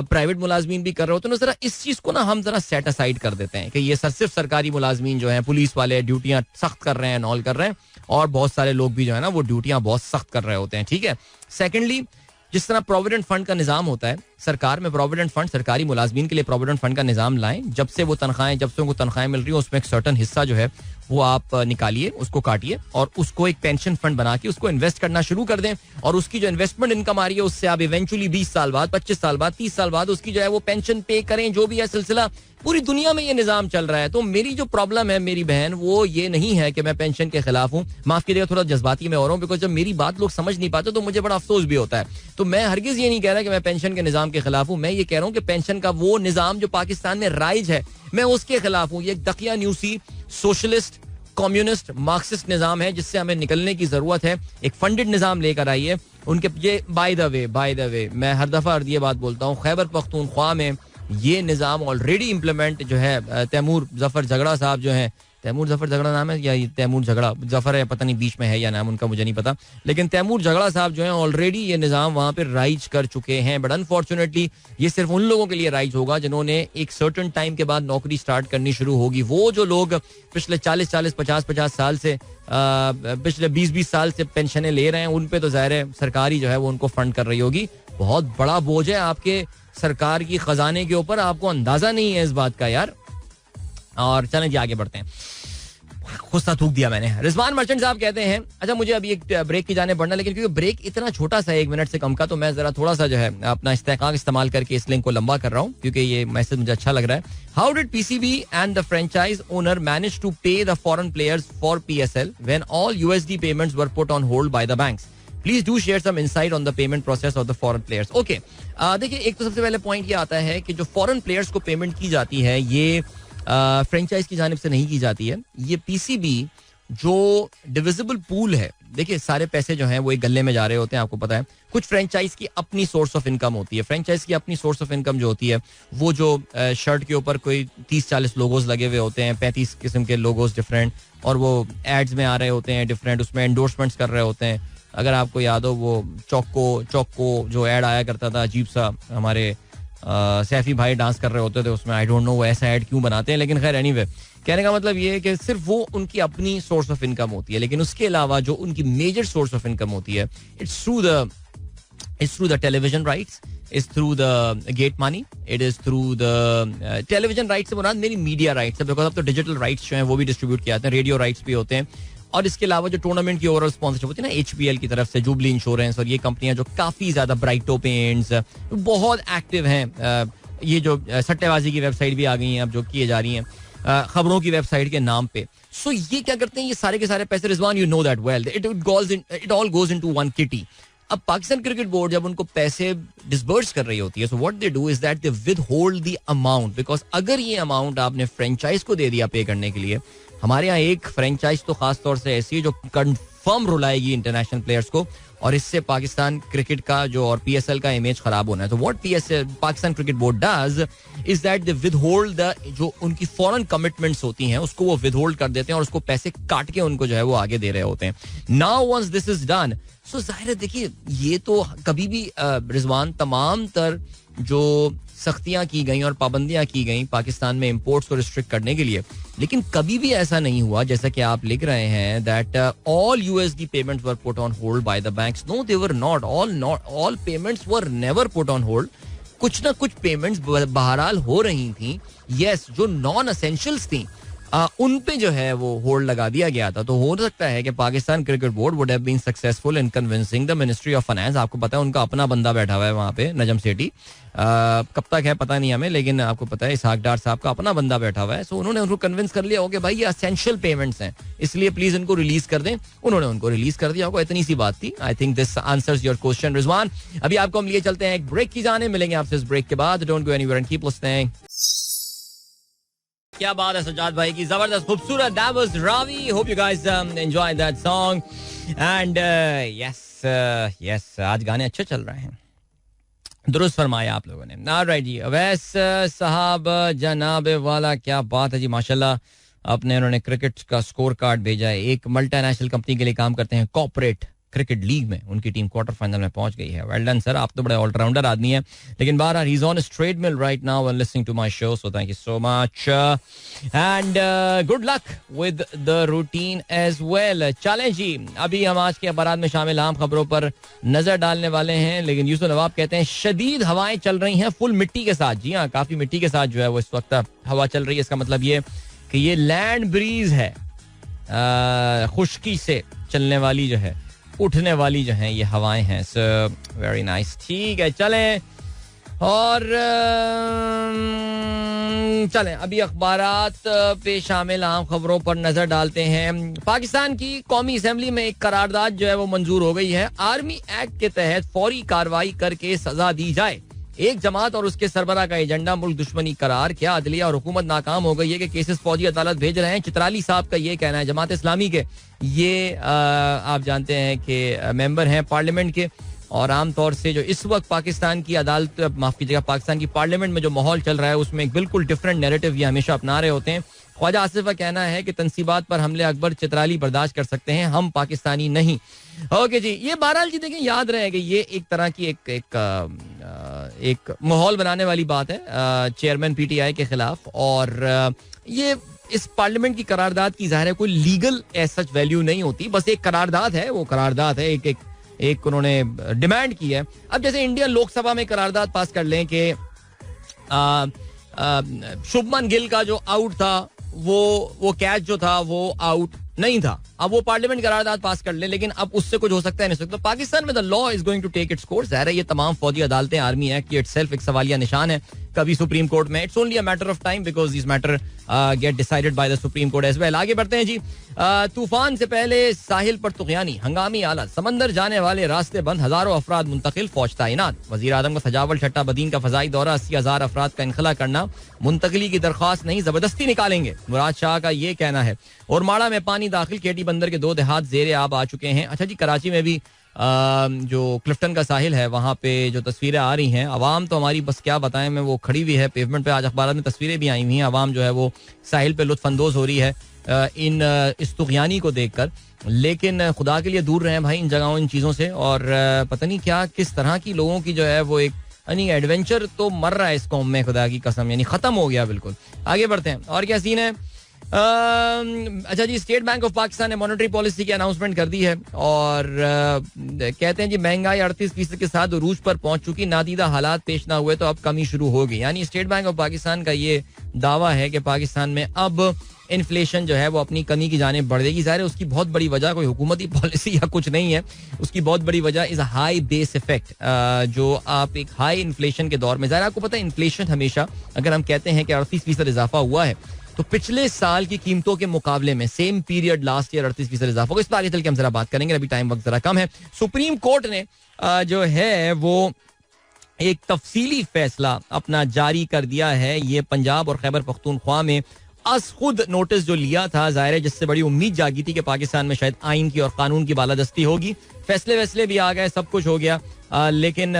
प्राइवेट मुलाजमीन भी कर रहे होते हैं? तो जरा इस चीज को ना हम जरा सेट असाइड कर देते हैं कि ये सिर्फ सरकारी मुलाजमीन जो है, पुलिस वाले ड्यूटियां सख्त कर रहे हैं, नॉल कर रहे हैं, और बहुत सारे लोग भी जो है ना वो ड्यूटियां बहुत सख्त कर रहे होते हैं. ठीक है. सेकेंडली, जिस तरह प्रोविडेंट फंड का निजाम होता है सरकार में, प्रोविडेंट फंड सरकारी मुलाजमीन के लिए प्रोविडेंट फंड का निजाम लाएं. जब से उनको तनख्वाहें मिल रही हो उसमें एक सर्टन हिस्सा जो है वो आप निकालिए, उसको काटिए और उसको एक पेंशन फंड बना के उसको इन्वेस्ट करना शुरू कर दें. और उसकी जो इन्वेस्टमेंट इनकम आ रही है उससे आप इवेंचुअली 20 साल बाद, 25 साल बाद, 30 साल बाद उसकी जो है वो पेंशन पे करें. जो भी है सिलसिला पूरी दुनिया में ये निजाम चल रहा है. तो मेरी जो प्रॉब्लम है मेरी बहन, वो ये नहीं है कि मैं पेंशन के खिलाफ हूँ. माफ कीजिएगा, थोड़ा जज्बाती में हो रहा हूँ, बिकॉज जब मेरी बात लोग समझ नहीं पाते तो मुझे बड़ा अफसोस भी होता है. तो मैं हरगिज ये नहीं कह रहा कि मैं पेंशन के निजाम के खिलाफ हूँ. मैं ये कह रहा हूँ कि पेंशन का वो निजाम जो पाकिस्तान में राइज है, मैं उसके खिलाफ हूँ. ये एक दकिया न्यूसी सोशलिस्ट कम्युनिस्ट मार्क्सिस्ट निजाम है जिससे हमें निकलने की जरूरत है. एक फंडेड निजाम लेकर आइए उनके. ये बाय द वे मैं हर दफा ये बात बोलता हूँ, खैबर पख्तूनख्वा में ये निजाम ऑलरेडी इम्प्लीमेंट जो है, तैमूर जफर झगड़ा साहब जो है, तैमूर जफर झगड़ा नाम है या तैमूर झगड़ा जफर है, पता नहीं बीच में है या नाम उनका मुझे नहीं पता, लेकिन तैमूर झगड़ा साहब जो है ऑलरेडी ये निजाम वहां पे राइज कर चुके हैं. बट अनफॉर्चुनेटली ये सिर्फ उन लोगों के लिए राइज होगा जिन्होंने एक सर्टेन टाइम के बाद नौकरी स्टार्ट करनी शुरू होगी. वो जो लोग पिछले 40-40 50-50 साल से पिछले 20-20 साल से पेंशनें ले रहे हैं, उन पे तो जाहिर है सरकार ही जो है वो उनको फंड कर रही होगी. बहुत बड़ा बोझ है आपके सरकार की खजाने के ऊपर, आपको अंदाजा नहीं है इस बात का यार. और चलें जी आगे बढ़ते हैं. गुस्सा थूक दिया मैंने. रिजवान मर्चेंट साहब कहते हैं, अच्छा मुझे अभी एक ब्रेक की जाने पड़ना, लेकिन क्योंकि ब्रेक इतना छोटा सा 1 मिनट से कम का, तो मैं जरा थोड़ा सा जो है अपना इस्तेकाक इस्तेमाल करके इस लिंक को लंबा कर रहा हूँ क्योंकि ये मैसेज मुझे अच्छा लग रहा है. How did PCB and the franchise owner manage to pay the foreign players for PSL when all USD payments were put on hold by the banks? Please do share some insight on the payment process of the foreign players. Okay, देखिए एक तो सबसे पहले point ये आता है कि जो फॉरेन प्लेयर्स को पेमेंट की जाती है ये फ्रेंचाइज की जानिब से नहीं की जाती है. ये पीसीबी जो डिविजिबल पूल है, देखिए सारे पैसे जो हैं वो एक गले में जा रहे होते हैं, आपको पता है. कुछ फ्रेंचाइज की अपनी सोर्स ऑफ इनकम होती है. फ्रेंचाइज की अपनी सोर्स ऑफ इनकम जो होती है वो जो शर्ट के ऊपर कोई 30-40 लोगोस लगे हुए होते हैं, 35 किस्म के लोगोस डिफरेंट, और वो एड्स में आ रहे होते हैं डिफरेंट, उसमें एंडोर्समेंट्स कर रहे होते हैं. अगर आपको याद हो वो चौको जो एड आया करता था अजीब सा, हमारे सैफी भाई डांस कर रहे होते थे उसमें. आई डोंट नो वो ऐसा ऐड क्यों बनाते हैं, लेकिन खैर एनीवे, कहने का मतलब ये है कि सिर्फ वो उनकी अपनी सोर्स ऑफ इनकम होती है, लेकिन उसके अलावा जो उनकी मेजर सोर्स ऑफ इनकम होती है it's through the television rights, it's through the get money, it is through the television rights से मुराद मेरी मीडिया राइट्स है, बिकॉज अब तो डिजिटल राइट्स जो हैं वो भी डिस्ट्रीब्यूट किए जाते हैं, रेडियो राइट्स भी होते हैं. और इसके अलावा जो टूर्नामेंट की ओवरऑल स्पॉन्सरशिप होती है ना एचपीएल की तरफ से, जुबली इंश्योरेंस और ये कंपनियां जो काफी ज्यादा, ब्राइटो पेंट्स बहुत एक्टिव हैं. ये जो सट्टेबाजी की वेबसाइट भी आ गई हैं अब जो किए जा रही हैं खबरों की वेबसाइट के नाम पे. सो ये क्या करते हैं, ये सारे के सारे पैसे, Rizwan you know that well, it all goes into one kitty. अब पाकिस्तान क्रिकेट बोर्ड जब उनको पैसे डिसबर्स कर रही होती है, so what they do is that they withhold the amount, because अगर ये अमाउंट आपने फ्रेंचाइज को दे दिया पे करने के लिए, हमारे यहाँ एक फ्रेंचाइज तो खास तौर से ऐसी है जो कंफर्म रुलाएगी इंटरनेशनल प्लेयर्स को, और इससे पाकिस्तान क्रिकेट का जो और पीएसएल का इमेज खराब होना है. तो what Pakistan cricket board does is that they withhold the, जो उनकी फॉरेन कमिटमेंट्स होती हैं उसको वो विदहोल्ड कर देते हैं और उसको पैसे काट के उनको जो है वो आगे दे रहे होते हैं. Now once this is done, so जाहिर है देखिए ये तो कभी भी रिजवान तमाम तर जो सख्तियां की गई और पाबंदियां की गई पाकिस्तान में इंपोर्ट्स को रिस्ट्रिक्ट करने के लिए, लेकिन कभी भी ऐसा नहीं हुआ जैसा कि आप लिख रहे हैं that all USD payments were put on hold by the banks. No, they were not. All payments were never put on hold. कुछ ना कुछ पेमेंट्स बहरहाल हो रही थी. यस, जो नॉन एसेंशियल्स थी उन पे जो है वो होल्ड लगा दिया गया था. तो हो सकता है कि Pakistan cricket board would have been successful in convincing the ministry of finance. आपको पता है उनका अपना बंदा बैठा हुआ है वहां पे, नजम सेठी. कब तक है पता नहीं हमें, लेकिन आपको पता है इसहाक डार साहब का अपना बंदा बैठा हुआ है. सो उन्होंने उनको कन्विंस कर लिया होगा भाई ये एसेंशियल पेमेंट्स हैं, इसलिए प्लीज इनको रिलीज कर दें. उन्होंने उनको रिलीज कर दिया होगा, इतनी सी बात थी. I think this answers your question Rizwan. अभी आपको हम लिए चलते हैं एक ब्रेक की जाने, मिलेंगे आपसे इस ब्रेक के बाद. Don't go anywhere and keep listening. क्या बात है सज्जाद भाई की, जबरदस्त खूबसूरत. That was Ravi. Hope you guys enjoyed that song. And yes आज गाने अच्छे चल रहे हैं, दुरुस्त फरमाया आप लोगों ने. ऑलराइट जी, अवैस साहब जनाब वाला, क्या बात है जी माशाल्लाह. अपने उन्होंने क्रिकेट का स्कोर कार्ड भेजा है. एक मल्टीनेशनल कंपनी के लिए काम करते हैं, कॉर्पोरेट क्रिकेट लीग में उनकी टीम क्वार्टर फाइनल में पहुंच गई है. वेल डन सर, आप तो बड़े ऑलराउंडर आदमी हैं. लेकिन बहरहाल he is on treadmill right now and listening to my show, so thank you so much and good luck with the routine as well. चलें जी, अभी हम आज के अखबारात में शामिल आम खबरों पर नजर डालने वाले हैं. लेकिन यूसुफ नवाब कहते हैं शदीद हवाएं चल रही हैं फुल मिट्टी के साथ. जी हाँ, काफी मिट्टी के साथ जो है वो इस वक्त हवा चल रही है. इसका मतलब ये कि ये लैंड ब्रीज है, खुश्की से चलने वाली जो है, उठने वाली जो है ये हवाएं हैं. So very nice. ठीक है, चलें और चलें अभी अखबारात पे शामिल आम खबरों पर नजर डालते हैं. पाकिस्तान की कौमी असेंबली में एक करारदाद जो है वो मंजूर हो गई है. आर्मी एक्ट के तहत फौरी कार्रवाई करके सजा दी जाए. एक जमात और उसके सरबरा का एजेंडा मुल्क दुश्मनी करार. क्या अदलिया और हुकूमत नाकाम हो गई है कि केसेस फौजी अदालत भेज रहे हैं. चित्राली साहब का ये कहना है. जमात इस्लामी के ये आप जानते हैं कि मेंबर हैं पार्लियामेंट के, और आमतौर से जो इस वक्त पाकिस्तान की अदालत, माफ कीजिएगा, पाकिस्तान की पार्लियामेंट में जो माहौल चल रहा है उसमें एक बिल्कुल डिफरेंट नैरेटिव ये हमेशा अपना रहे होते हैं. ख्वाजा आसिफ का कहना है कि तंसीबात पर हमले अकबर चित्राली बर्दाश्त कर सकते हैं, हम पाकिस्तानी नहीं. ओके जी, ये बहरहाल जी देखें, याद रहे कि ये एक तरह की एक माहौल बनाने वाली बात है चेयरमैन पीटीआई के खिलाफ. और ये इस पार्लियामेंट की करारदाद की जाहिर है कोई लीगल सच वैल्यू नहीं होती, बस एक करारदाद है. वो करारदाद है, एक उन्होंने डिमांड की है. अब जैसे इंडियन लोकसभा में करारदाद पास कर लें कि शुभमन गिल का जो आउट था वो कैच जो था वो आउट नहीं था. अब वो पार्लियामेंट करारदाद पास कर ले, लेकिन अब उससे कुछ हो सकता है नहीं सकता. तो पाकिस्तान में the law is going to take its course. ज़ाहिर है ये तमाम फौजी अदालतें, आर्मी एक्ट, ये इटसेल्फ एक सवालिया निशान है कभी सुप्रीम कोर्ट में. It's only a matter of time because this matter get decided by the supreme court as well. आगे बढ़ते हैं जी. तूफान से पहले साहिल पर तुगयानी, हंगामी हालत, समंदर जाने वाले रास्ते बंद, हजारों अफराद मुंतकिल, फौज तैनात. वजीर आजम का सजावल छट्टा बदीन का फजाई दौरा, 80,000 अफराद का इनखला करना, मुंतकली की दरख्वास्त नहीं, जबरदस्ती निकालेंगे, मुराद शाह का ये कहना है. और माड़ा में पानी दाखिल, केटी बंदर के 2 देहात जेरे आब आ चुके हैं. अच्छा जी, कराची में भी जो क्लिफ्टन का साहिल है वहाँ पे जो तस्वीरें आ रही हैं, अवाम तो हमारी बस क्या बताएं, मैं वो खड़ी हुई है पेवमेंट पे. आज अखबार में तस्वीरें भी आई हुई हैं. अवाम जो है वो साहिल पे लुत्फानंदोज हो रही है इस तुगयानी को देखकर. लेकिन खुदा के लिए दूर रहें भाई इन जगहों, इन चीज़ों से. और पता नहीं क्या किस तरह की लोगों की जो है वो एक यानी एडवेंचर तो मर रहा है इस कौम में, खुदा की कसम, यानी खत्म हो गया बिल्कुल. आगे बढ़ते हैं. और क्या सीन है. अच्छा जी, स्टेट बैंक ऑफ पाकिस्तान ने मॉनेटरी पॉलिसी की अनाउंसमेंट कर दी है और कहते हैं जी महंगाई 38% के साथ उरूज पर पहुंच चुकी, नादीदा हालात पेश ना हुए तो अब कमी शुरू होगी. यानी स्टेट बैंक ऑफ पाकिस्तान का ये दावा है कि पाकिस्तान में अब इन्फ्लेशन जो है वो अपनी कमी की जाने बढ़ जाएगी. ज़ाहिर है उसकी बहुत बड़ी वजह कोई हुकूमती पॉलिसी या कुछ नहीं है, उसकी बहुत बड़ी वजह इज हाई बेस इफेक्ट. जो आप एक हाई इन्फ्लेशन के दौर में, ज़ाहिर आपको पता है इन्फ्लेशन हमेशा, अगर हम कहते हैं कि 38% इजाफा हुआ है तो पिछले साल की कीमतों के मुकाबले में सेम पीरियड लास्ट ईयर 38% इजाफा होगा. इस पर आगे चल के हम जरा बात करेंगे, अभी टाइम वक्त जरा कम है. सुप्रीम कोर्ट ने जो है वो एक तफसीली फैसला अपना जारी कर दिया है. ये पंजाब और खैबर पख्तूनख्वा में अस खुद नोटिस जो लिया था, जाहिर है जिससे बड़ी उम्मीद जागी थी कि पाकिस्तान में शायद आइन की और कानून की बालादस्ती होगी. फैसले भी आ गए, सब कुछ हो गया, लेकिन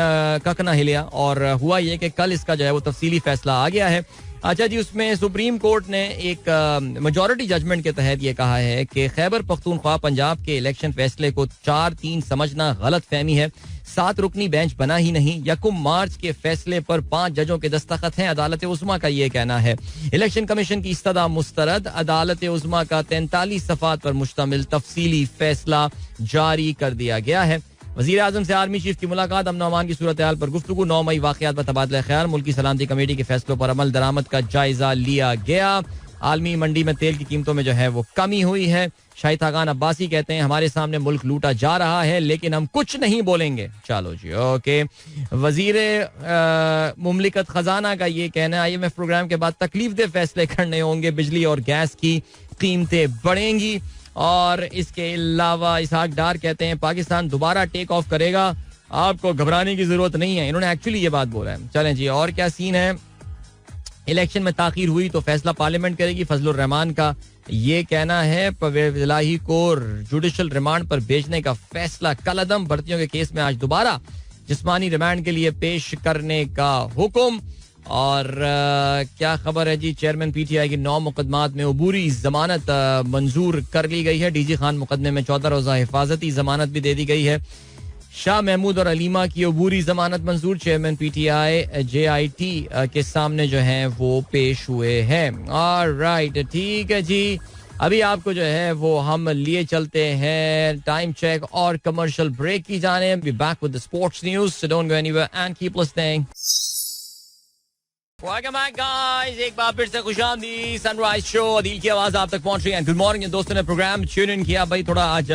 कख ना हिलिया. और हुआ ये कि कल इसका जो है वो तफसीली फैसला आ गया है. अच्छा जी, उसमें सुप्रीम कोर्ट ने एक मेजॉरिटी जजमेंट के तहत ये कहा है कि खैबर पख्तूनख्वा पंजाब के इलेक्शन फैसले को 4-3 समझना गलत फहमी है. 7 रुकनी बेंच बना ही नहीं. 1 मार्च के फैसले पर 5 जजों के दस्तखत हैं. अदालत उज़्मा का ये कहना है. इलेक्शन कमीशन की इस्तदा मुस्तरद. अदालत उज़्मा का 43 सफ़ात पर मुश्तमिल तफसीली फैसला जारी कर दिया गया है. वज़ीर आज़म से आर्मी चीफ की मुलाकात, अमन अमान की सूरत हाल पर गुफ्तगू, 9 मई वाक़यात पर तबादला ख्याल, मुल्की सलामती कमेटी के फैसलों पर अमल दरामद का जायजा लिया गया. आलमी मंडी में तेल की कीमतों में जो है वो कमी हुई है. शाहिद खान अब्बासी कहते हैं हमारे सामने मुल्क लूटा जा रहा है लेकिन हम कुछ नहीं बोलेंगे. चलो जी, ओके. वजीर मुमलिकत खजाना का ये कहना है IMF प्रोग्राम के बाद तकलीफ दे फैसले करने होंगे, बिजली और गैस की कीमतें बढ़ेंगी. और इसके अलावा इसहाक डार कहते हैं पाकिस्तान दोबारा टेक ऑफ करेगा, आपको घबराने की जरूरत नहीं है. इन्होंने एक्चुअली ये बात बोला है. चलें जी, और क्या सीन है. इलेक्शन में ताखीर हुई तो फैसला पार्लियामेंट करेगी, फजलुर रहमान का ये कहना है. परवेज इलाही को जुडिशल रिमांड पर भेजने का फैसला कलअदम. भर्तियों के केस में आज दोबारा जिस्मानी रिमांड के लिए पेश करने का हुक्म. और क्या खबर है जी. चेयरमैन PTI की 9 मुकदमात में अबूरी जमानत मंजूर कर ली गई है. DG खान मुकदमे में 14 रोजा हिफाजती जमानत भी दे दी गई है. शाह महमूद और अलीमा की अबूरी जमानत मंजूर. चेयरमैन PTI JIT के सामने जो है वो पेश हुए हैं. ऑलराइट, ठीक है जी. अभी आपको जो है वो हम लिए चलते हैं टाइम चेक और कमर्शियल ब्रेक की जाने. Be back with the sports news, so don't go anywhere and keep listening. Welcome back guys, एक बार फिर से खुशामदी. सनराइज शो, अदील की आवाज आप तक पहुंच रही है. गुड मॉर्निंग दोस्तों ने प्रोग्राम ट्यून इन किया. भाई थोड़ा आज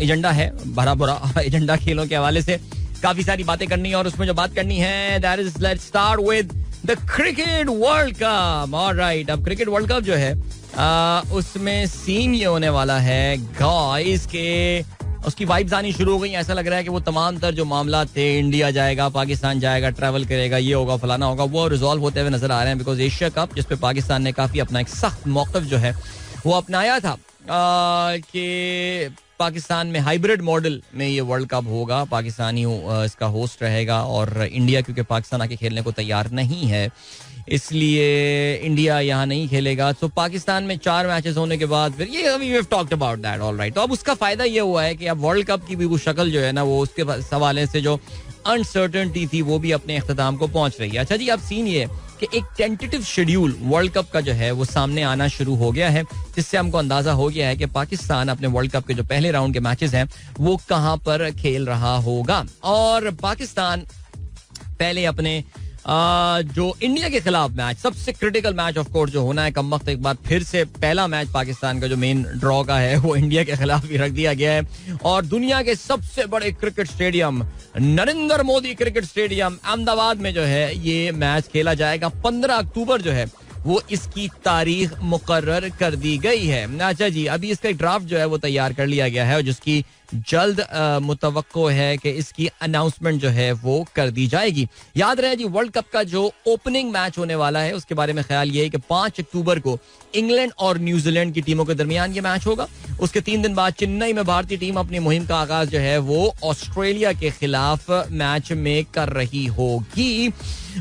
एजेंडा है, भरा भरा एजेंडा खेलों के हवाले से. काफी सारी बातें करनी है और उसमें जो बात करनी है that is let's start with the cricket world cup. Alright, अब क्रिकेट वर्ल्ड कप जो है उसमें सीन ये होने वाला है गाइस के उसकी वाइब्स आनी शुरू हो गई. ऐसा लग रहा है कि वो तमाम तर जो मामला थे, इंडिया जाएगा, पाकिस्तान जाएगा, ट्रैवल करेगा, ये होगा, फलाना होगा, वो रिजॉल्व होते हुए नजर आ रहे हैं. बिकॉज एशिया कप जिसपे पाकिस्तान ने काफी अपना एक सख्त मौक़िफ़ जो है वो अपनाया था कि पाकिस्तान में हाइब्रिड मॉडल में ये वर्ल्ड कप होगा, पाकिस्तानी इसका होस्ट रहेगा और इंडिया क्योंकि पाकिस्तान आके खेलने को तैयार नहीं है इसलिए इंडिया यहाँ नहीं खेलेगा. तो पाकिस्तान में 4 मैचेस होने के बाद फिर ये we have talked about that. Alright, तो अब उसका फायदा ये हुआ है कि अब वर्ल्ड कप की भी वो शक्ल जो है ना वो उसके हवाले से जो अनसर्टेनिटी थी वो भी अपने इख्तिताम को पहुंच रही है. अच्छा जी, अब सीन ये कि एक टेंटेटिव शेड्यूल वर्ल्ड कप का जो है वो सामने आना शुरू हो गया है, जिससे हमको अंदाजा हो गया है कि पाकिस्तान अपने वर्ल्ड कप के जो पहले राउंड के मैचेस हैं वो कहां पर खेल रहा होगा. और पाकिस्तान पहले अपने जो इंडिया के खिलाफ मैच, सबसे क्रिटिकल मैच ऑफ कोर्स जो होना है, कम वक्त एक बार फिर से पहला मैच पाकिस्तान का जो मेन ड्रॉ का है वो इंडिया के खिलाफ भी रख दिया गया है. और दुनिया के सबसे बड़े cricket stadium Narendra Modi cricket stadium Ahmedabad में जो है ये मैच खेला जाएगा. 15 अक्टूबर जो है वो इसकी तारीख मुकर्रर कर दी गई है. अच्छा जी, अभी इसका एक ड्राफ्ट जो है वो तैयार कर लिया गया है और जिसकी जल्द मुतवक्को है कि इसकी अनाउंसमेंट जो है वो कर दी जाएगी. याद रहे जी, वर्ल्ड कप का जो ओपनिंग मैच होने वाला है उसके बारे में ख्याल ये है कि 5 अक्टूबर को इंग्लैंड और न्यूजीलैंड की टीमों के दरमियान ये मैच होगा. उसके 3 दिन बाद चेन्नई में भारतीय टीम अपनी मुहिम का आगाज जो है वो ऑस्ट्रेलिया के खिलाफ मैच में कर रही होगी.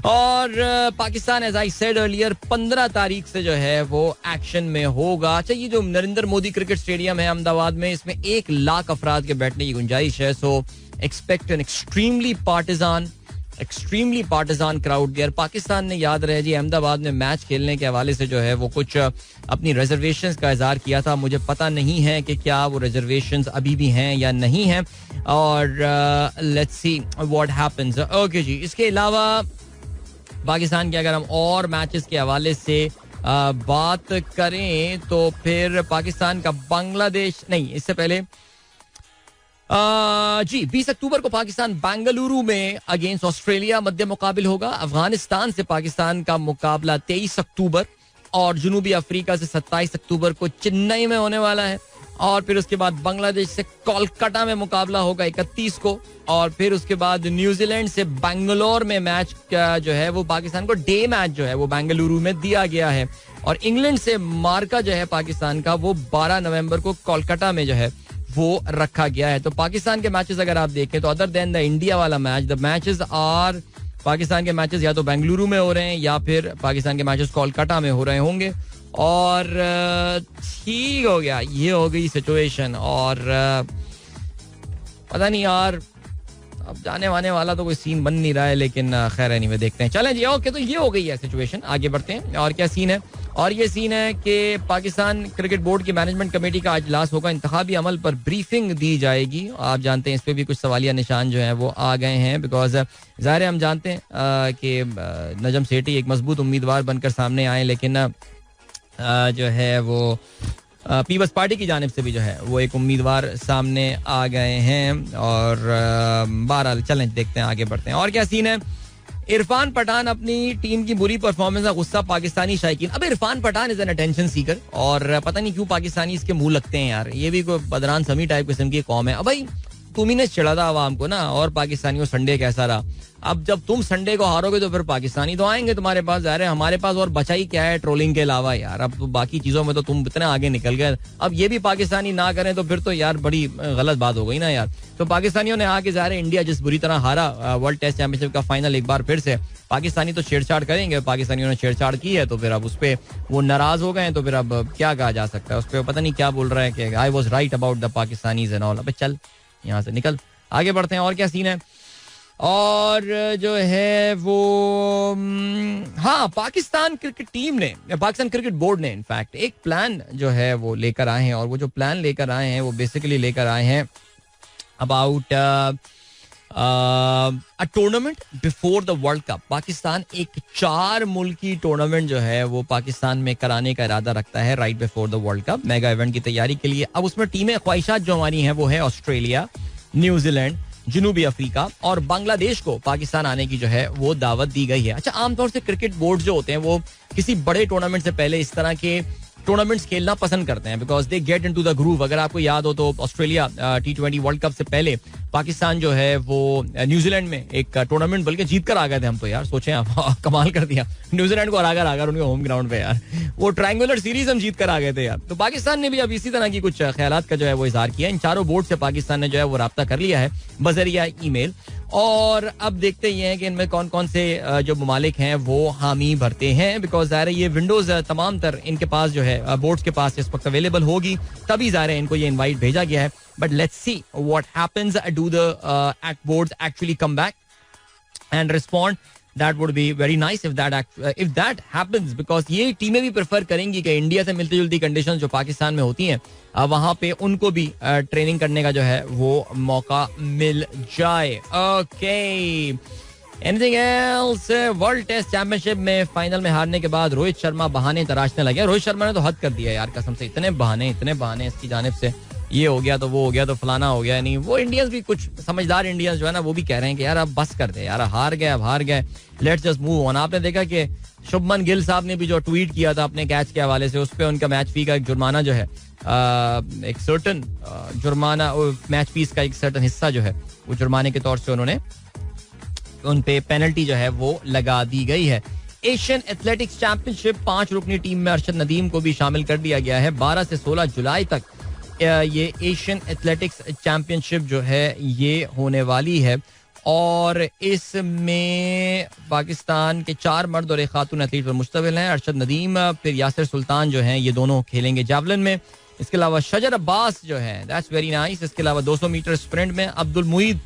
और Pakistan as I said earlier 15 तारीख से जो है वो एक्शन में होगा. अच्छा, ये जो नरेंद्र मोदी क्रिकेट स्टेडियम है अहमदाबाद में, इसमें 1 लाख अफराद के बैठने की गुंजाइश है. So expect an extremely partisan crowd there. Pakistan ने, याद रहे जी, अहमदाबाद में मैच खेलने के हवाले से जो है वो कुछ अपनी रिजर्वेशंस का इजहार किया था. मुझे पता नहीं है कि क्या वो रिजर्वेशंस अभी भी हैं या नहीं हैं. और let's see what happens. Okay जी, इसके अलावा पाकिस्तान के अगर हम और मैचेस के हवाले से बात करें तो फिर पाकिस्तान का बांग्लादेश नहीं, इससे पहले जी 20 अक्टूबर को पाकिस्तान बेंगलुरु में अगेंस्ट ऑस्ट्रेलिया मध्य मुकाबिल होगा. अफगानिस्तान से पाकिस्तान का मुकाबला 23 अक्टूबर और जनूबी अफ्रीका से 27 अक्टूबर को चेन्नई में होने वाला है. और फिर उसके बाद बांग्लादेश से कोलकाता में मुकाबला होगा 31 को. और फिर उसके बाद न्यूजीलैंड से बेंगलोर में मैच का जो है वो पाकिस्तान को डे मैच जो है वो बेंगलुरु में दिया गया है. और इंग्लैंड से मार्का जो है पाकिस्तान का वो 12 नवंबर को कोलकाता में जो है वो रखा गया है. तो पाकिस्तान के मैचेस अगर आप देखें तो अदर देन द इंडिया वाला मैच, द मैचेस आर, पाकिस्तान के मैचेस या तो बेंगलुरु में हो रहे हैं या फिर पाकिस्तान के मैचेस कोलकाता में हो रहे होंगे. और ठीक हो गया, ये हो गई सिचुएशन. और पता नहीं यार, अब जाने वाने वाला तो कोई सीन बन नहीं रहा है, लेकिन खैर एनीवे देखते हैं. चलें जी, ओके, तो ये हो गई है सिचुएशन. आगे बढ़ते हैं. और क्या सीन है? और ये सीन है कि पाकिस्तान क्रिकेट बोर्ड की मैनेजमेंट कमेटी का इजलास होगा. इंतखाबी अमल पर ब्रीफिंग दी जाएगी. आप जानते हैं इस पर भी कुछ सवालिया निशान जो है वो आ गए हैं. बिकॉज ज़ाहिर है हम जानते हैं कि नजम सेठी एक मजबूत उम्मीदवार बनकर सामने आए, लेकिन जो है वो पीपल्स पार्टी की जानिब से भी जो है वो एक उम्मीदवार सामने आ गए हैं. और बहरहाल चलें देखते हैं, आगे बढ़ते हैं. और क्या सीन है? इरफान पठान अपनी टीम की बुरी परफॉर्मेंस का गुस्सा पाकिस्तानी शायकीन. अब Irfan Pathan is an attention seeker और पता नहीं क्यों पाकिस्तानी इसके मुंह लगते हैं यार. ये भी कोई बदरान समी टाइप किस्म की कौम है. अब भाई तुम ही ने चिढ़ा था आवाम को ना, और पाकिस्तानियों संडे कैसा रहा. अब जब तुम संडे को हारोगे तो फिर पाकिस्तानी तो आएंगे तुम्हारे पास. ज़ाहिर है हमारे पास और बचा ही क्या है ट्रोलिंग के अलावा यार. अब तो बाकी चीज़ों में तो तुम इतने आगे निकल गए, अब ये भी पाकिस्तानी ना करें तो फिर तो यार बड़ी गलत बात हो गई ना यार. तो पाकिस्तानियों ने आके, ज़ाहिर है इंडिया जिस बुरी तरह हारा वर्ल्ड टेस्ट चैंपियनशिप का फाइनल, एक बार फिर से पाकिस्तानी तो छेड़छाड़ करेंगे. पाकिस्तानियों ने छेड़छाड़ की है तो फिर अब उस पर वो नाराज हो गए हैं. तो फिर अब क्या कहा जा सकता है उस पर? पता नहीं क्या बोल रहा है कि I was right about the Pakistanis and all. अब चल यहाँ से निकल, आगे बढ़ते हैं. और क्या सीन है? और जो है वो हाँ, पाकिस्तान क्रिकेट टीम ने, पाकिस्तान क्रिकेट बोर्ड ने इनफैक्ट एक प्लान जो है वो लेकर आए हैं. और वो जो प्लान लेकर आए हैं वो बेसिकली लेकर आए हैं about a tournament before the world cup. Pakistan एक 4 मुल्की टूर्नामेंट जो है वो पाकिस्तान में कराने का इरादा रखता है right before the world cup, mega event की तैयारी के लिए. अब उसमें टीमें ख्वाहिशात जो हमारी हैं वो है ऑस्ट्रेलिया, न्यूजीलैंड, जनूबी अफ्रीका और बांग्लादेश को पाकिस्तान आने की जो है वो दावत दी गई है. अच्छा, आमतौर से क्रिकेट बोर्ड जो होते हैं वो किसी बड़े टूर्नामेंट से पहले इस तरह के टूर्नामेंट्स खेलना पसंद करते हैं because they get into the groove. अगर आपको याद हो तो ऑस्ट्रेलिया T20 वर्ल्ड कप से पहले पाकिस्तान जो है वो न्यूजीलैंड में एक टूर्नामेंट बल्कि जीत कर आ गए थे हम तो यार. सोचें आप, कमाल कर दिया न्यूजीलैंड को हरा कर उनके होम ग्राउंड पे यार. वो ट्रायंगुलर सीरीज हम जीत कर आ गए थे यार. तो पाकिस्तान ने भी अब इसी तरह की कुछ ख्यालात का जो है वो इजहार किया. इन चारों बोर्ड से पाकिस्तान ने जो है वो राब्ता कर लिया है बजरिया ईमेल. और अब देखते ही हैं कि इनमें कौन कौन से जो ममालिक हैं वो हामी भरते हैं बिकॉज ज़ाहिर है ये विंडोज तमाम तर इनके पास जो है बोर्ड्स के पास इस वक्त अवेलेबल होगी, तभी ज़ाहिर है इनको ये इनवाइट भेजा गया है. But let's see what happens. Do the boards actually come back and respond? That would be very nice if that happens because ये टीमें भी प्रेफर करेंगी कि इंडिया से मिलती जुलती कंडीशंस जो पाकिस्तान में होती हैं वहां पे उनको भी ट्रेनिंग करने का जो है वो मौका मिल जाए. Okay, anything else? World test championship में फाइनल में हारने के बाद रोहित शर्मा बहाने तराशने लगे. रोहित शर्मा ने तो हद कर दिया यार कसम से. इतने बहाने इसकी जानिब से, ये हो गया तो वो हो गया तो फलाना हो गया. नहीं, वो इंडियंस भी कुछ समझदार इंडियंस जो है ना वो भी कह रहे हैं कि यार अब बस कर दे यार, हार गए, लेट्स जस्ट मूव ऑन. आपने देखा कि शुभमन गिल साहब ने भी जो ट्वीट किया था अपने कैच के हवाले से, उस पर उनका मैच फी का एक जुर्माना जो है एक सर्टन जुर्माना, मैच फीस का एक सर्टन हिस्सा जो है वो जुर्माने के तौर से उन्होंने उन पे पेनल्टी जो है वो लगा दी गई है. एशियन एथलेटिक्स चैंपियनशिप 5 रुकनी टीम में अरशद नदीम को भी शामिल कर दिया गया है. 12 से 16 जुलाई तक ये एशियन एथलेटिक्स चैंपियनशिप जो है ये होने वाली है और इसमें पाकिस्तान के 4 मर्द और एक खातून एथलीट पर मुश्तमिल हैं. अरशद नदीम फिर यासिर सुल्तान जो हैं ये दोनों खेलेंगे जावलिन में. इसके अलावा शजर अब्बास जो है, दैट्स वेरी नाइस. इसके अलावा 200 मीटर स्प्रिंट में अब्दुल मुईद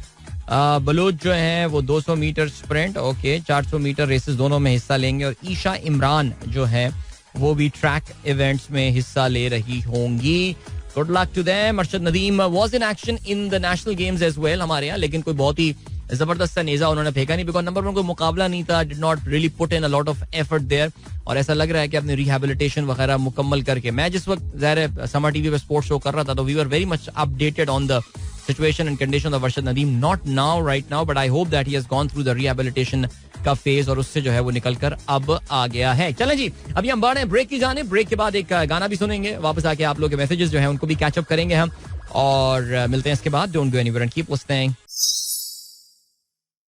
बलोच जो हैं वो 200 metre sprint, okay, 400 metre races दोनों में हिस्सा लेंगे. और ईशा इमरान जो है वो भी ट्रैक इवेंट्स में हिस्सा ले रही होंगी. Good luck to them. Arshad Nadeem was in action in the national games as well हमारे यहाँ, लेकिन कोई बहुत ही जबरदस्त सा नेजा उन्होंने फेंका नहीं बिकॉज नंबर 1 कोई मुकाबला नहीं था. Did not really put in a lot of effort there. और ऐसा लग रहा है कि अपने रिहैबिलिटेशन वगैरह मुकम्मल करके, मैं जिस वक्त ज़ाहिर समर टीवी पे स्पोर्ट्स शो कर रहा था तो we were very much updated on the situation and condition of Arshad Nadeem. Not now, right now, but I hope that he has gone through the rehabilitation का फेज और उससे जो है वो निकलकर अब आ गया है. चलें जी, अभी हम बढ़े ब्रेक की जाने. ब्रेक के बाद एक गाना भी सुनेंगे. वापस आके आप लोग के मैसेजेस जो हैं उनको भी कैच अप करेंगे हम और मिलते हैं इसके बाद. Don't go anywhere and keep listening.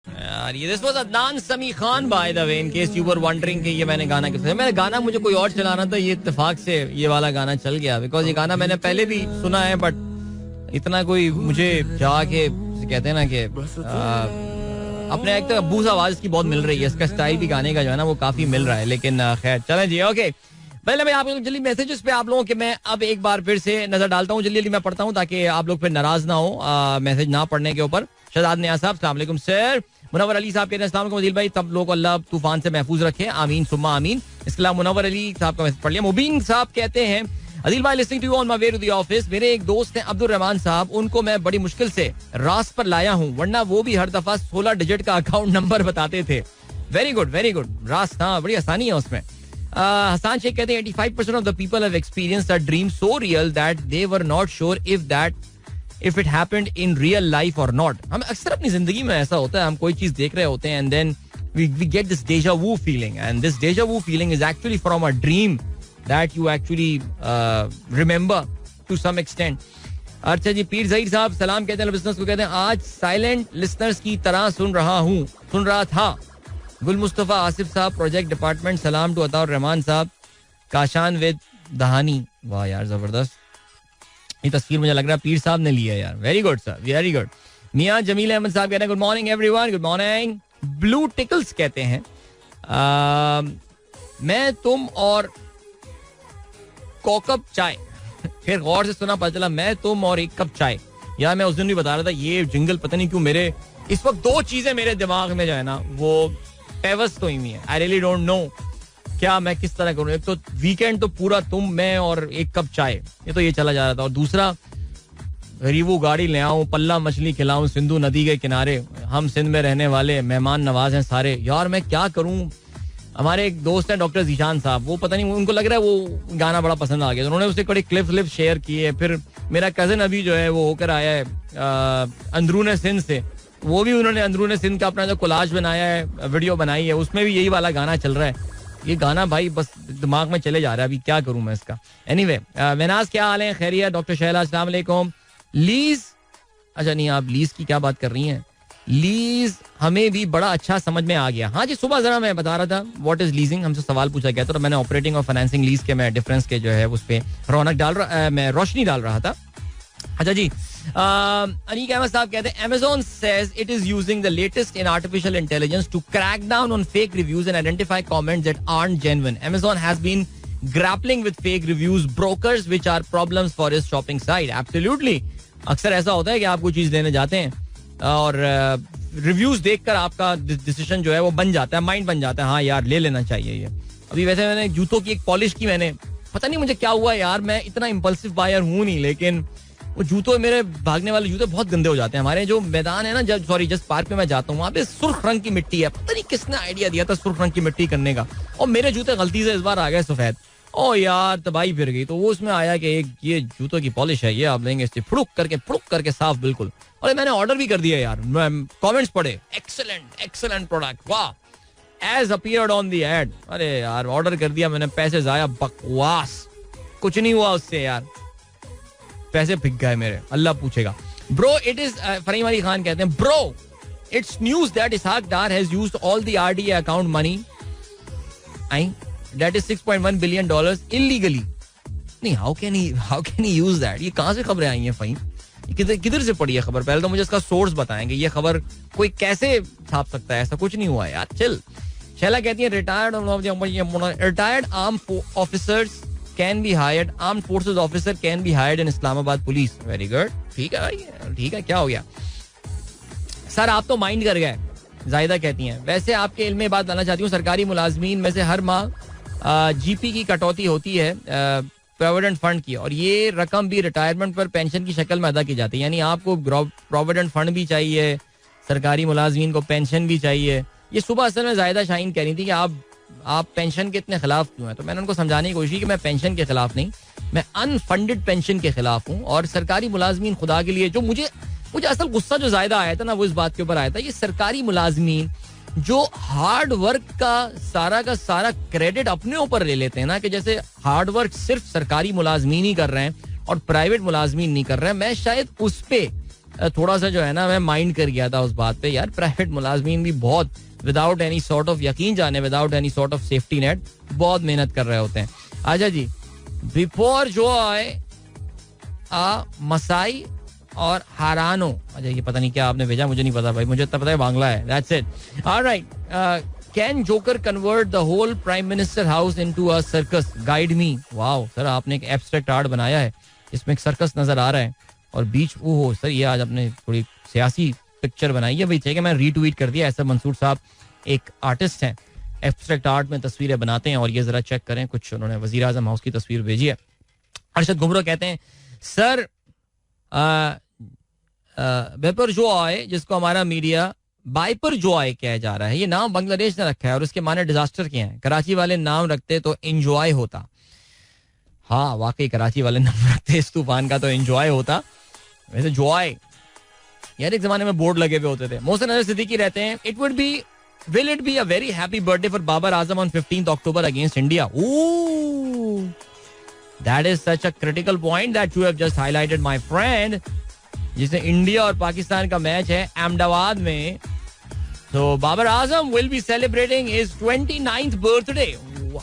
यार ये दिस वाज अदनान समी Khan by the way, in case you were wondering कि ये मैंने गाना किस, मैंने गाना मुझे कोई और चलाना था, ये इत्तेफाक से ये वाला गाना चल गया बिकॉज ये गाना मैंने पहले भी सुना है बट इतना कोई मुझे जाके कहते हैं ना कि अपने एक तो अब्बूस आवाज की बहुत मिल रही है. इसका स्टाइल भी गाने का जो है ना वो काफी मिल रहा है. लेकिन खैर चलें जी. ओके, पहले मैं आप लोग जल्दी मैसेजेस पे आप लोगों के मैं अब एक बार फिर से नजर डालता हूँ. जल्दी मैं पढ़ता हूँ ताकि आप लोग फिर नाराज ना हो मैसेज ना पढ़ने के ऊपर. शहजाद नियाज साहब अस्सलाम वालेकुम सर. मुनव्वर अली साहब कहते हैं अस्सलाम वालेकुम अदील भाई, सब लोग अल्लाह तूफान से महफूज रखे, आमीन सुम्मा आमीन. इसके अलावा मुनव्वर अली साहब का मैसेज पढ़ लिया. मुबीन साहब कहते हैं अदील भाई listening to you on my way to the office. मेरे एक दोस्त हैं अब्दुल रहमान साहब, उनको मैं बड़ी मुश्किल से रास पर लाया हूँ, वरना वो भी हर दफा 16 डिजिट का अकाउंट नंबर बताते थे. वेरी गुड रास, हाँ बड़ी आसानी है उसमें. हसान शेख कहते हैं 85% of the people have experienced that dream so real that they were not sure if it happened in real life और नॉट. हम अक्सर अपनी जिंदगी में ऐसा होता है, हम कोई चीज देख रहे होते हैं and then we get this deja vu feeling and this deja vu feeling is actually from a dream that you actually remember to some extent. अच्छा जी, पीर ज़हीर साहब सलाम कहते हैं बिजनेस को, कहते हैं आज साइलेंट लिसनर्स की तरह सुन रहा था. गुल मुस्तफ़ा आसिफ साहब प्रोजेक्ट डिपार्टमेंट, सलाम टू अताउर रहमान साहब, काशान विद दहानी. वाह यार जबरदस्त, ये तस्वीर मुझे लग रहा है पीर साहब ने लिया यार. Very good sir, very good. Mian Jameel Ahmed साहब कहते हैं good morning everyone. Good morning. Blue tickles कहते हैं मैं तुम और कप चाय. फिर गौर से सुना पता चला मैं तुम और एक कप चाय. यार मैं उस दिन भी बता रहा था ये जिंगल पता नहीं क्यों मेरे इस वक्त 2 चीजें मेरे दिमाग में जो है ना वो पेवस हुई हुई है. आई रियली डोंट नो क्या मैं किस तरह करूं. एक तो वीकेंड तो पूरा तुम मैं और एक कप चाय, ये तो ये चला जा रहा था. और दूसरा गरीबू गाड़ी ले आऊं, पल्ला मछली खिलाऊं सिंधु नदी के किनारे, हम सिंध में रहने वाले मेहमान नवाज हैं सारे. यार मैं क्या करूं. हमारे एक दोस्त हैं डॉक्टर जीशान साहब, वो पता नहीं उनको लग रहा है वो गाना बड़ा पसंद आ गया, तो उन्होंने उससे बड़े क्लिप शेयर किए. फिर मेरा कजन अभी जो है वो होकर आया है अंदरून सिंध से, वो भी उन्होंने अंदरूने सिंध का अपना जो कोलाज बनाया है, वीडियो बनाई है, उसमें भी यही वाला गाना चल रहा है. ये गाना भाई बस दिमाग में चले जा रहा है, अभी क्या करूं मैं इसका. एनीवे, मेनाज क्या हाल है? खैरियत. डॉक्टर शैला अस्सलाम वालेकुम. लीज, अच्छा नहीं, आप लीज की क्या बात कर रही हैं? लीज हमें भी बड़ा अच्छा समझ में आ गया. हाँ जी, सुबह जरा मैं बता रहा था व्हाट इज लीजिंग, हमसे सवाल पूछा गया था, तो मैंने ऑपरेटिंग और फाइनेंसिंग लीज के मैं डिफरेंस के जो है उस पे मैं रोशनी डाल रहा था. अच्छा जी, अनीक अहमद साहब कहते हैं Amazon says it is using the latest in artificial intelligence to crack down on fake reviews and identify comments that aren't genuine. Amazon has been grappling with fake reviews brokers which are problems for its shopping site. Absolutely. अक्सर ऐसा होता है कि आप कोई चीज लेने जाते हैं और रिव्यूज देखकर आपका डिसीजन जो है वो बन जाता है, माइंड बन जाता है, हाँ यार ले लेना चाहिए ये. अभी वैसे मैंने जूतों की एक पॉलिश की, मैंने पता नहीं मुझे क्या हुआ यार, मैं इतना इम्पल्सिव बायर हूं नहीं, लेकिन वो जूतों, मेरे भागने वाले जूते बहुत गंदे हो जाते हैं. हमारे जो मैदान है ना, जस्ट पार्क में मैं जाता हूँ, वहाँ पे सुर्ख रंग की मिट्टी है. पता नहीं किसने आइडिया दिया था सुर्ख रंग की मिट्टी करने का, और मेरे जूते गलती से इस बार आ गए सफेद. ओ यार तबाही फिर गई. तो वो उसमें आया कि एक ये जूतों की पॉलिश है, ये आप लेंगे, इससे फुड़ुक करके साफ बिल्कुल. और मैंने ऑर्डर भी कर दिया यार, कमेंट्स पढ़े, एक्सेलेंट प्रोडक्ट, वाह, as appeared on the ad. अरे यार ऑर्डर कर दिया मैंने, पैसे जाया, बकवास, कुछ नहीं हुआ उससे यार, पैसे फिक गए मेरे, अल्लाह पूछेगा. Bro it is, Fareem Ali Khan कहते हैं, bro it's news that Ishaq Dar has used all the RDA account money I that is $6.1 billion illegally. नहीं, how can he use that? ये कहाँ से खबरें आई हैं फ़हीम? किधर से पड़ी है खबर? पहले तो मुझे इसका सोर्स बताएंगे. ये खबर कोई कैसे छाप सकता है? ऐसा कुछ नहीं हुआ है यार. चिल. शैला कहती है retired arm officers can be hired, arm forces officer can be hired in Islamabad police. Very good. ठीक है भाई, ठीक है, क्या हो गया सर, आप तो माइंड कर गए. जाहिदा कहती हैं वैसे आपके इल्म में बात लाना चाहती हूँ, सरकारी मुलाजमीन में से हर माह जीपी की कटौती होती है प्रोविडेंट फंड की, और ये रकम भी रिटायरमेंट पर पेंशन की शक्ल में अदा की जाती है. यानी आपको प्रोविडेंट फंड भी चाहिए, सरकारी मुलाजमीन को पेंशन भी चाहिए. ये सुबह असल में जाहिदा शाहीन कह रही थी कि आप पेंशन के इतने खिलाफ क्यों हैं, तो मैंने उनको समझाने की कोशिश की कि मैं पेंशन के खिलाफ नहीं, मैं अनफंडेड पेंशन के खिलाफ हूँ. और सरकारी मुलाजमीन, खुदा के लिए, जो मुझे असल गुस्सा जो ज्यादा आया था ना, वो इस बात के ऊपर आया था, ये सरकारी मुलाजमीन जो हार्ड वर्क का सारा क्रेडिट अपने ऊपर ले लेते हैं ना, कि जैसे हार्ड वर्क सिर्फ सरकारी मुलाजमीन ही कर रहे हैं और प्राइवेट मुलाजमीन नहीं कर रहे हैं. मैं शायद उस पे थोड़ा सा जो है ना, मैं माइंड कर गया था उस बात पे. यार प्राइवेट मुलाजमीन भी बहुत विदाउट एनी सॉर्ट ऑफ, यकीन जाने, without any sort of safety net बहुत मेहनत कर रहे होते हैं. अच्छा जी, बिफोर जो आए मसाई और हारानो, अच्छा ये पता नहीं क्या आपने भेजा, मुझे नहीं पता भाई, मुझे इतना पता है बांग्ला है. That's it. Alright. Can joker convert the whole prime minister house into a circus? Guide me. Wow sir, आपने एक एब्स्ट्रैक्ट आर्ट बनाया है, इसमें एक सर्कस नजर आ रहा है और बीच, ओहो सर, ये आज आपने थोड़ी सियासी पिक्चर बनाई है भाई. ठीक है, मैं रीट्वीट कर दिया. ऐसा मंसूर साहब एक आर्टिस्ट हैं, एब्स्ट्रैक्ट आर्ट में तस्वीरें बनाते हैं, और ये जरा चेक करें, कुछ उन्होंने वजीर आजम हाउस की तस्वीर भेजी है. अरशद घुमरो कहते हैं सर बेपर जो आए, जिसको हमारा मीडिया बाइपर जो आए कहा जा रहा है, ये नाम बांग्लादेश ने रखा है और उसके माने डिजास्टर के हैं. कराची वाले नाम रखते तो एंजॉय होता. हाँ वाकई कराची वाले नाम रखते, इस तूफान का तो एंजॉय होता. वैसे जॉय यार एक जमाने में बोर्ड लगे हुए होते थे. मोहसिन अजहर सिद्दीकी रहते हैं will it be a very happy birthday for Babar Azam on 15th October against India? Ooh, that is such a critical point that you have just highlighted, my friend. जिसमें इंडिया और पाकिस्तान का match है अहमदाबाद में, तो Babar Azam will be celebrating his 29th birthday.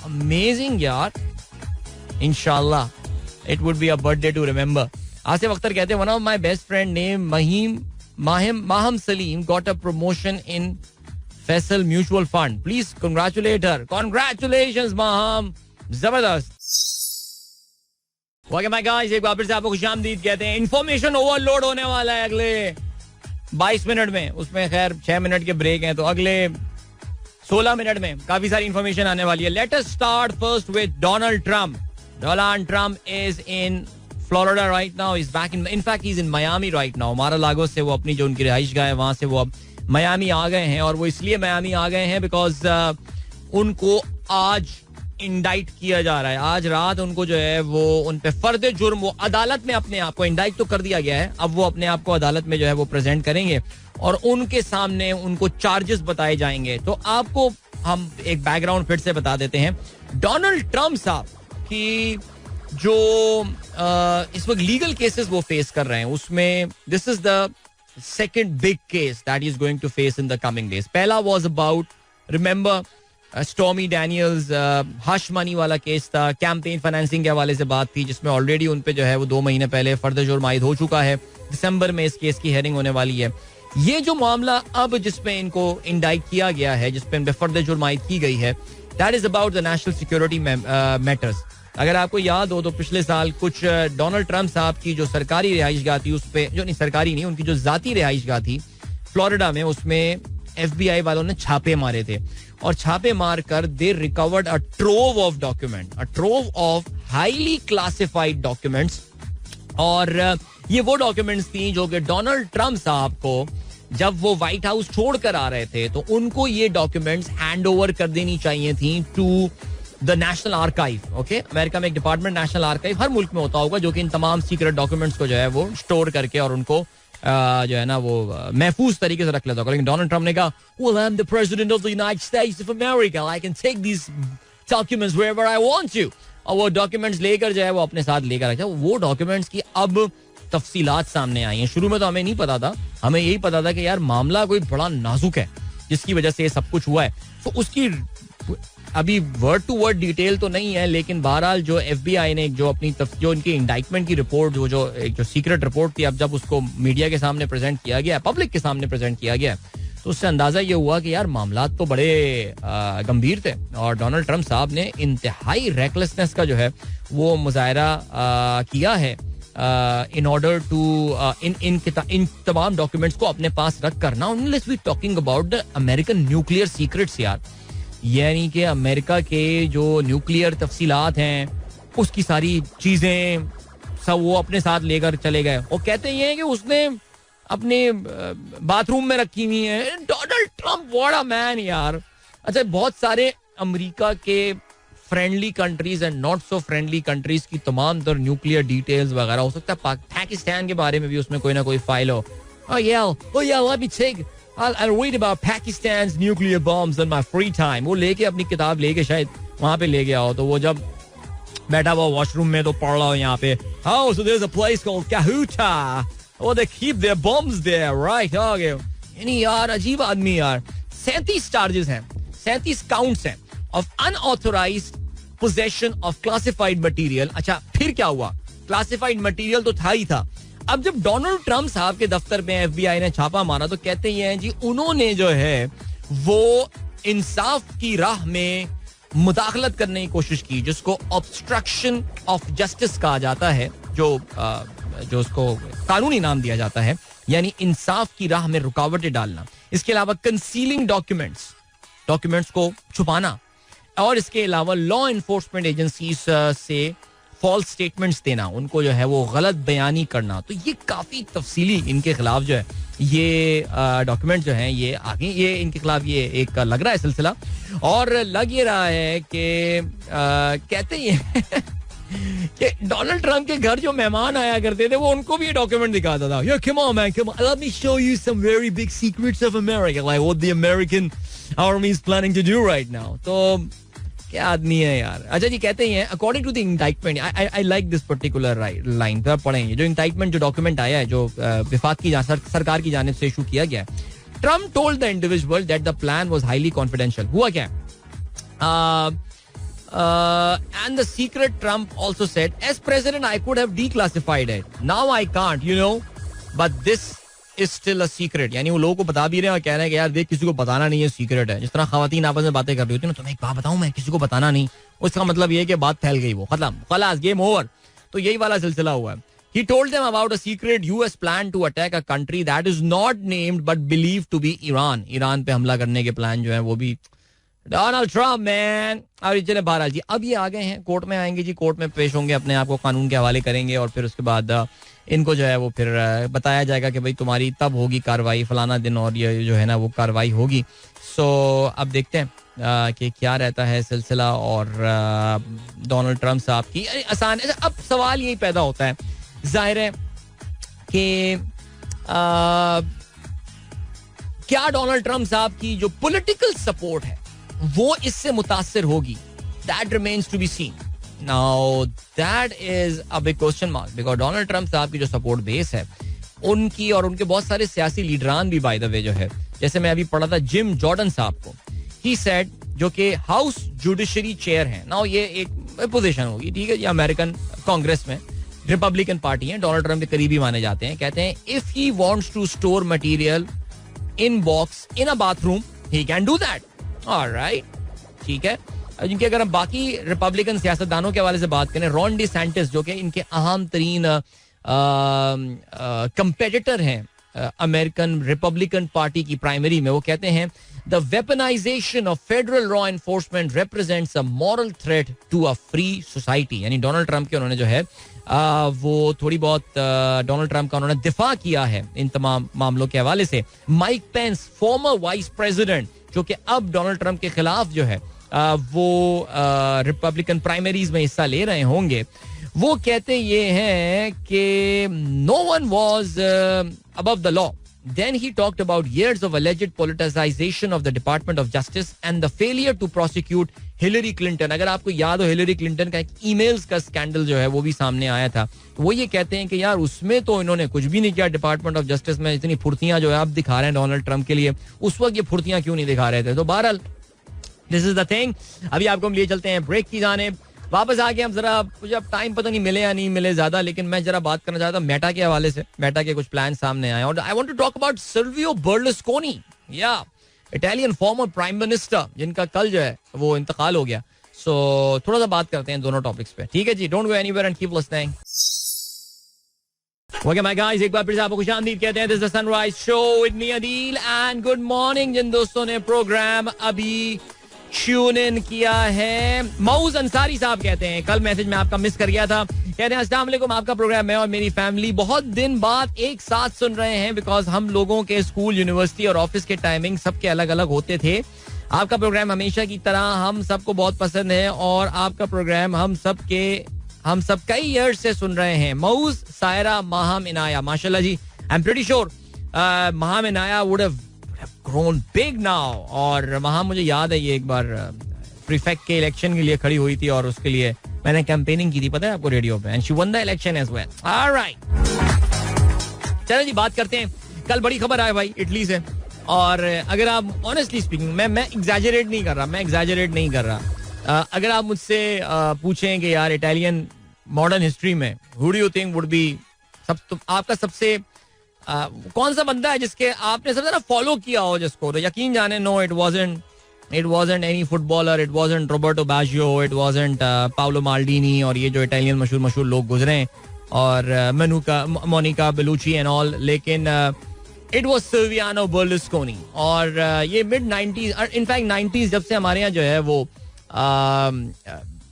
Amazing यार. Inshallah it would be a birthday to remember. Asif Akhtar कहते हैं one of my best friend named Maham Salim got a promotion in Faisal Mutual Fund. Please congratulate her. Congratulations Maham. जबरदस्त. Okay my guys, एक बार फिर से आपको खुशामदीद कहते हैं. इंफॉर्मेशन ओवरलोड होने वाला है अगले 22 मिनट में, उसमें खैर 6 मिनट के ब्रेक हैं, तो अगले 16 मिनट में काफी सारी इंफॉर्मेशन आने वाली है. Let us start first with Donald Trump. Donald Trump is in Florida right now. Is back in fact he is in Miami right now. Mar-a-Lago से वो अपनी जो उनकी रिहाइश गाह है वहां से वो अब मियामी आ गए हैं, और वो इसलिए मियामी आ गए हैं बिकॉज उनको आज इंडाइट किया जा रहा है. आज रात उनको जो है वो उन पे फर्द जुर्म, वो अदालत में अपने आप को इंडाइट तो कर दिया गया है, अब वो अपने आप को अदालत में जो है वो प्रेजेंट करेंगे और उनके सामने उनको चार्जेस बताए जाएंगे. तो आपको हम एक बैकग्राउंड फिर से बता देते हैं. डोनाल्ड ट्रम्प साहब की जो इस वक्त लीगल केसेस वो फेस कर रहे हैं, उसमें this is the second big case that he is going to face in the coming days. पहला was about, remember, Stormy Daniels, hush money वाला केस था, कैंपेन फाइनेंसिंग के हवाले से बात थी, जिसमें ऑलरेडी उन पे जो है वो 2 महीने पहले फर्द जुर्म आयद हो चुका है. दिसंबर में इस केस की हेयरिंग होने वाली है. ये जो मामला अब जिसपे इनको इंडाइट किया गया है, जिसपे इन पे फर्द जुर्म आयद की गई है, that is about the national security matters. अगर आपको याद हो तो पिछले साल कुछ डोनाल्ड ट्रम्प साहब की जो सरकारी रिहाइशगाह थी, उस पे, जो नहीं सरकारी नहीं, उनकी जो जाती रिहाइशगाह थी फ्लोरिडा में, उसमें FBI वालों ने छापे मारे थे. और छापे मारकर they recovered a trove of document, a trove of highly classified documents. और ये वो डॉक्यूमेंट्स थी जो कि डोनाल्ड ट्रम्प साहब को जब वो व्हाइट हाउस छोड़कर आ रहे थे, तो उनको ये डॉक्यूमेंट्स हैंड ओवर कर देनी चाहिए थी to the national archive. Okay, America में एक डिपार्टमेंट नेशनल आर्काइव हर मुल्क में होता होगा, जो कि इन तमाम सीक्रेट डॉक्यूमेंट्स को जो है वो स्टोर करके और उनको जो है ना वो महफूज तरीके से रख लेता होगा. लेकिन डोनाल्ड ट्रम्प ने कहा, well, I'm the president of the United States of America. I can take these documents wherever I want to. और वो डॉक्यूमेंट्स लेकर जो है वो अपने साथ लेकर रखा. वो डॉक्यूमेंट्स की अब तफसीलात सामने आई हैं. शुरू में तो हमें नहीं पता था, हमें यही पता था कि यार मामला कोई बड़ा नाजुक है जिसकी वजह से ये सब कुछ हुआ है. तो उसकी अभी वर्ड टू वर्ड डिटेल तो नहीं है, लेकिन बहरहाल जो FBI ने जो अपनी जो इनकी इंडाइटमेंट की रिपोर्ट, जो सीक्रेट रिपोर्ट थी, अब जब उसको मीडिया के सामने प्रेजेंट किया गया, पब्लिक के सामने प्रेजेंट किया गया, तो उससे अंदाजा ये हुआ कि यार मामला तो बड़े गंभीर थे. और डोनाल्ड ट्रम्प साहब ने इंतहाई रेकलेसनेस का जो है वो मुजाहरा किया है इन ऑर्डर टू इन तमाम डॉक्यूमेंट्स को अपने पास रख कर ना. Let's be talking about the American nuclear secrets यार, यानी कि अमेरिका के जो न्यूक्लियर तफसीलात हैं, उसकी सारी चीजें सब वो अपने साथ लेकर चले गए. और कहते ये हैं कि उसने अपने बाथरूम में रखी हुई है. Donald Trump, what a man यार. अच्छा, बहुत सारे अमेरिका के friendly countries and not so friendly countries की तमाम तर न्यूक्लियर डिटेल्स वगैरह, हो सकता है पाकिस्तान के बारे में भी उसमें कोई ना कोई फाइल हो. Oh yeah, let me take, I'll read about Pakistan's nuclear bombs in my free time. वो लेके अपनी किताब लेके शायद वहां पे ले गया हो, तो वो जब बैठा हुआ वॉशरूम में तो पढ़ रहा हो यहाँ पे, oh so there's a place called Kahuta, oh they keep their bombs there, right? Okay. यानी यार अजीब आदमी यार. 37 चार्जेस हैं, 37 काउंट्स हैं of unauthorized possession of classified material. अच्छा, फिर क्या हुआ? क्लासिफाइड मटेरियल तो था ही था. अब जब डोनाल्ड ट्रम्प साहब के दफ्तर में FBI ने छापा मारा, तो कहते ये हैं जी उन्होंने जो है वो इंसाफ की राह में मुदाखलत करने की कोशिश की, जिसको ऑब्स्ट्रक्शन ऑफ जस्टिस कहा जाता है, जो उसको कानूनी नाम दिया जाता है, यानी इंसाफ की राह में रुकावटें डालना. इसके अलावा कंसीलिंग डॉक्यूमेंट्स को छुपाना, और इसके अलावा लॉ इन्फोर्समेंट एजेंसीज से फॉल्स स्टेटमेंट्स देना, उनको जो है वो गलत बयानी करना. तो ये काफी तफसीली इनके खिलाफ जो है ये डॉक्यूमेंट जो हैं ये आगे, ये इनके खिलाफ ये एक लग रहा है सिलसिला. और लग ये रहा है कि कहते ही कि डोनाल्ड ट्रम्प के घर जो मेहमान आया करते थे, वो उनको भी ये डॉक्यूमेंट दिखाता था. Yo, come on man, come on, let me show you some very big secrets of America, like what the American army is planning to do right now. तो क्या आदमी है यार. अच्छा जी, कहते हैं according to the indictment, I like this particular line, तो आप पढ़ेंगे जो इंडाइटमेंट, जो डॉक्यूमेंट आया है, जो विफाक की सरकार की जानिब से इशू किया गया है. Trump told the individual that the plan was highly confidential. हुआ क्या? And the secret Trump also said, as president I could have declassified it, now I can't, you know, but this is still a secret. यानी वो लोगों को बता भी रहे हैं और कह रहे हैं कि यार देख, किसी को बताना नहीं है, सीक्रेट है. जिस तरह खवातीन आपस में बातें कर रही होती है ना, तुम्हें एक बात बताऊं मैं, किसी को बताना नहीं, उसका मतलब ये है कि बात फैल गई, वो खत्म, खलास, गेम ओवर. तो यही वाला सिलसिला हुआ है. He told them about a secret US plan to attack a country that is not named but believed to be Iran. Iran पे हमला करने के प्लान जो है वो भी डोनाल्ड ट्रम्प मैन. अब चले बहरहाल जी, अब ये आ गए हैं, कोर्ट में आएंगे जी, कोर्ट में पेश होंगे, अपने आप को कानून के हवाले करेंगे, और फिर उसके बाद इनको जो है वो फिर बताया जाएगा कि भाई तुम्हारी तब होगी कार्रवाई फलाना दिन, और ये जो है ना वो कार्रवाई होगी. सो अब देखते हैं कि क्या रहता है सिलसिला. और डोनाल्ड ट्रम्प साहब की आसान. अब सवाल यही पैदा होता है, जाहिर है कि क्या डोनाल्ड ट्रंप साहब की जो पॉलिटिकल सपोर्ट है वो इससे मुतासिर होगी? That remains to be seen. Now that is a big question mark, because Donald Trump साहब की जो सपोर्ट बेस है उनकी और उनके बहुत सारे सियासी लीडरान भी बाय द वे जो है, जैसे मैं अभी पढ़ा था जिम जॉर्डन साहब को, ही सेड, जो कि हाउस जुडिशरी चेयर हैं. नाउ ये एक पोजीशन होगी, ठीक है, ये अमेरिकन कांग्रेस में रिपब्लिकन पार्टी है, डोनाल्ड ट्रंप के करीबी माने जाते हैं. कहते हैं if he wants to store material in box in a bathroom he can do that. Alright, ठीक है. जिनके अगर हम बाकी रिपब्लिकन सियासतदानों के हवाले से बात करें, रॉन डी सैंटिस जो कि इनके अहम तरीन कंपेटिटर हैं अमेरिकन रिपब्लिकन पार्टी की प्राइमरी में, वो कहते हैं the weaponization of federal law enforcement represents a moral threat to a free society. यानी डोनाल्ड ट्रंप के उन्होंने जो है वो थोड़ी बहुत डोनाल्ड ट्रंप का उन्होंने दिफा किया है इन तमाम मामलों के हवाले से. Mike Pence, farmer vice president, जो कि अब डोनाल्ड ट्रंप के खिलाफ जो है वो रिपब्लिकन प्राइमरीज में हिस्सा ले रहे होंगे, वो कहते ये हैं कि no one was above the law. Then he talked about years of alleged politicization of the Department of Justice and the failure to prosecute Hillary Clinton. अगर आपको याद हो, हिलरी क्लिंटन का एक ईमेल्स का स्कैंडल जो है वो भी सामने आया था. वो ये कहते हैं कि यार उसमें तो इन्होंने कुछ भी नहीं किया. डिपार्टमेंट ऑफ जस्टिस में इतनी फुर्तियां जो है आप दिखा रहे हैं डोनाल्ड ट्रंप के लिए, उस वक्त ये फुर्तियां क्यों नहीं दिखा रहे थे? तो बहरहाल दिस इज द थिंग. अभी आपको हम लिए चलते हैं ब्रेक की जानिब. वापस आके हम जरा, मुझे अब टाइम पता नहीं मिले या नहीं मिले ज्यादा, लेकिन मैं जरा बात करना चाहता हूँ मेटा के हवाले से. मेटा के कुछ प्लान सामने आए और I want to talk about Silvio Berlusconi, या इटालियन फॉर्मर प्राइम मिनिस्टर, जिनका कल जो है वो इंतकाल हो गया. सो थोड़ा सा बात करते हैं दोनों टॉपिक्स पे, ठीक है जी. Don't go anywhere and keep listening. Okay my guys, एक बार फिर से आपको खुशामदीद कहते हैं. This is the sunrise show with me Adeel and good morning. जिन दोस्तों ने प्रोग्राम अभी ट्यून इन किया है, मऊज अंसारी साहब कहते हैं कल मैसेज में आपका मिस कर गया था. कहते हैं अस्सलाम वालेकुम, आपका प्रोग्राम मैं और मेरी फैमिली बहुत दिन बाद एक साथ सुन रहे हैं, बिकॉज हम लोगों के स्कूल, यूनिवर्सिटी और ऑफिस के टाइमिंग सबके अलग अलग होते थे. आपका प्रोग्राम हमेशा की तरह हम सबको बहुत पसंद है और आपका प्रोग्राम हम सब कई ईयर्स से सुन रहे हैं. मऊज सायरा माहम इनाया, माशाल्लाह जी. I am pretty sure Maham Inaya would have grown big now. और वहां मुझे याद है ये एक बार प्रीफेक्ट के इलेक्शन के लिए खड़ी हुई थी और उसके लिए मैंने कैंपेनिंग की थी, पता है आपको, रेडियो पे. And she won the election as well. Alright, चलो जी बात करते हैं. कल बड़ी खबर आई भाई इटली से, और अगर आप ऑनेस्टली स्पीकिंग, मैं एग्जैजरेट नहीं कर रहा, अगर आप मुझसे पूछें कि यार इटालियन मॉडर्न हिस्ट्री में who do you think would be आपका सबसे कौन सा बंदा है जिसके आपने सबसे ज्यादा फॉलो किया हो, जिसको, तो यकीन जाने, no it wasn't any footballer, it wasn't Roberto Baggio, it wasn't Paolo Maldini और ये जो इटालियन मशहूर लोग गुजरे हैं, और मोनिका बेलुची एंड ऑल, लेकिन इट वाज सिल्वियानो बर्लुस्कोनी. और ये मिड 90s, इनफैक्ट 90s जब से हमारे यहाँ जो है वो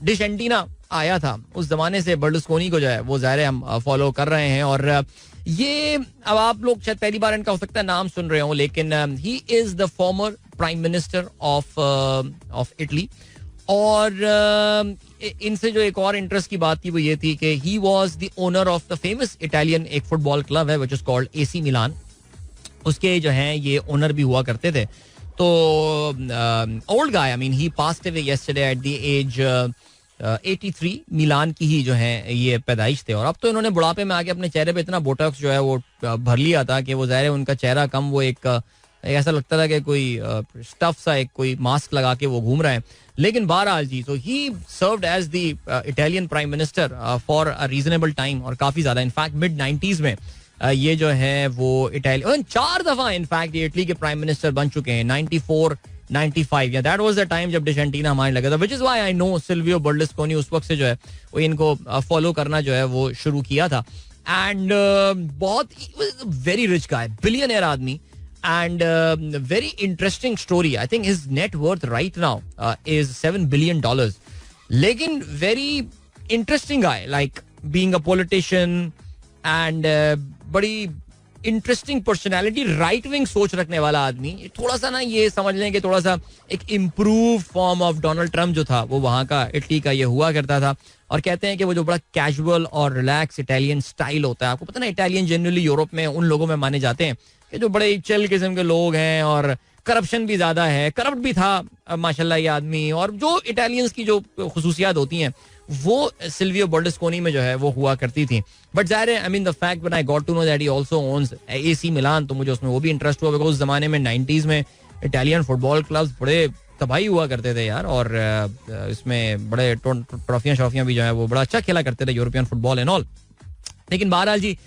डिश एंटीना आया था, उस जमाने से बर्लुस्कोनी को जो है वो ज़ाहिर हम फॉलो कर रहे हैं. और ये अब आप लोग शायद पहली बार इनका हो सकता है नाम सुन रहे हो, लेकिन he is the former prime minister of Italy. और इनसे जो एक और इंटरेस्ट की बात थी वो ये थी कि ही was the owner of the famous Italian एक फुटबॉल क्लब है which is called AC Milan. उसके जो हैं ये ओनर भी हुआ करते थे. तो old guy, I mean he passed away yesterday at the age 83. Milan की ही जो है ये पैदाइश थे, और अब तो इन्होंने बुढ़ापे में आके अपने चेहरे पे इतना बोटॉक्स जो है वो भर लिया था कि वो ज़ाहिर है उनका चेहरा कम, वो एक ऐसा लगता था कि कोई स्टफ सा एक कोई मास्क लगा के वो घूम रहे हैं. लेकिन बहरहाल जी, तो he served as the Italian prime minister for a reasonable time, और काफी ज्यादा, इनफैक्ट मिड 90s में ये जो है वो इटालियन 4 दफा इनफैक्ट ये इटली के प्राइम मिनिस्टर बन चुके हैं. 94, 95, या दैट वाज द टाइम जब डिशेंटीना हमारे लगा था, which is why I know Silvio Berlusconi उस वक्त से जो है वो इनको फॉलो करना जो है वो शुरू किया था. एंड बहुत वेरी रिच गाय, बिलियनियर आदमी, and very interesting story. I think his net worth right now is $7 billion. लेकिन very interesting guy, like being a politician, and बड़ी इंटरेस्टिंग पर्सनैलिटी, राइट विंग सोच रखने वाला आदमी. थोड़ा सा ना ये समझ लें कि थोड़ा सा एक improve form of Donald Trump जो था वो वहाँ का, इटली का ये हुआ करता था. और कहते हैं कि वो जो बड़ा कैजुअल और रिलैक्स इटालियन स्टाइल होता है, आपको पता ना इटालियन जनरली यूरोप में उन लोगों में माने जाते हैं कि जो बड़े चिल किस्म के लोग हैं और करप्शन भी ज्यादा है, करप्ट भी था माशाल्लाह ये आदमी, और जो इटालियंस की जो खुसूसियात होती हैं वो सिल्वियो बर्लुस्कोनी में जो है वो हुआ करती थी. बट ज़ाहिर है, I mean the fact when I got to know that he also owns AC Milan, तो मुझे उसमें वो भी इंटरेस्ट हुआ, बिकॉज उस जमाने में 90s में इटालियन फुटबॉल क्लब्स बड़े तबाही हुआ करते थे यार, और इसमें बड़े ट्रॉफियां भी जो है वो बड़ा अच्छा खेला करते थे, यूरोपियन फुटबॉल एंड ऑल. लेकिन बहरहाल जी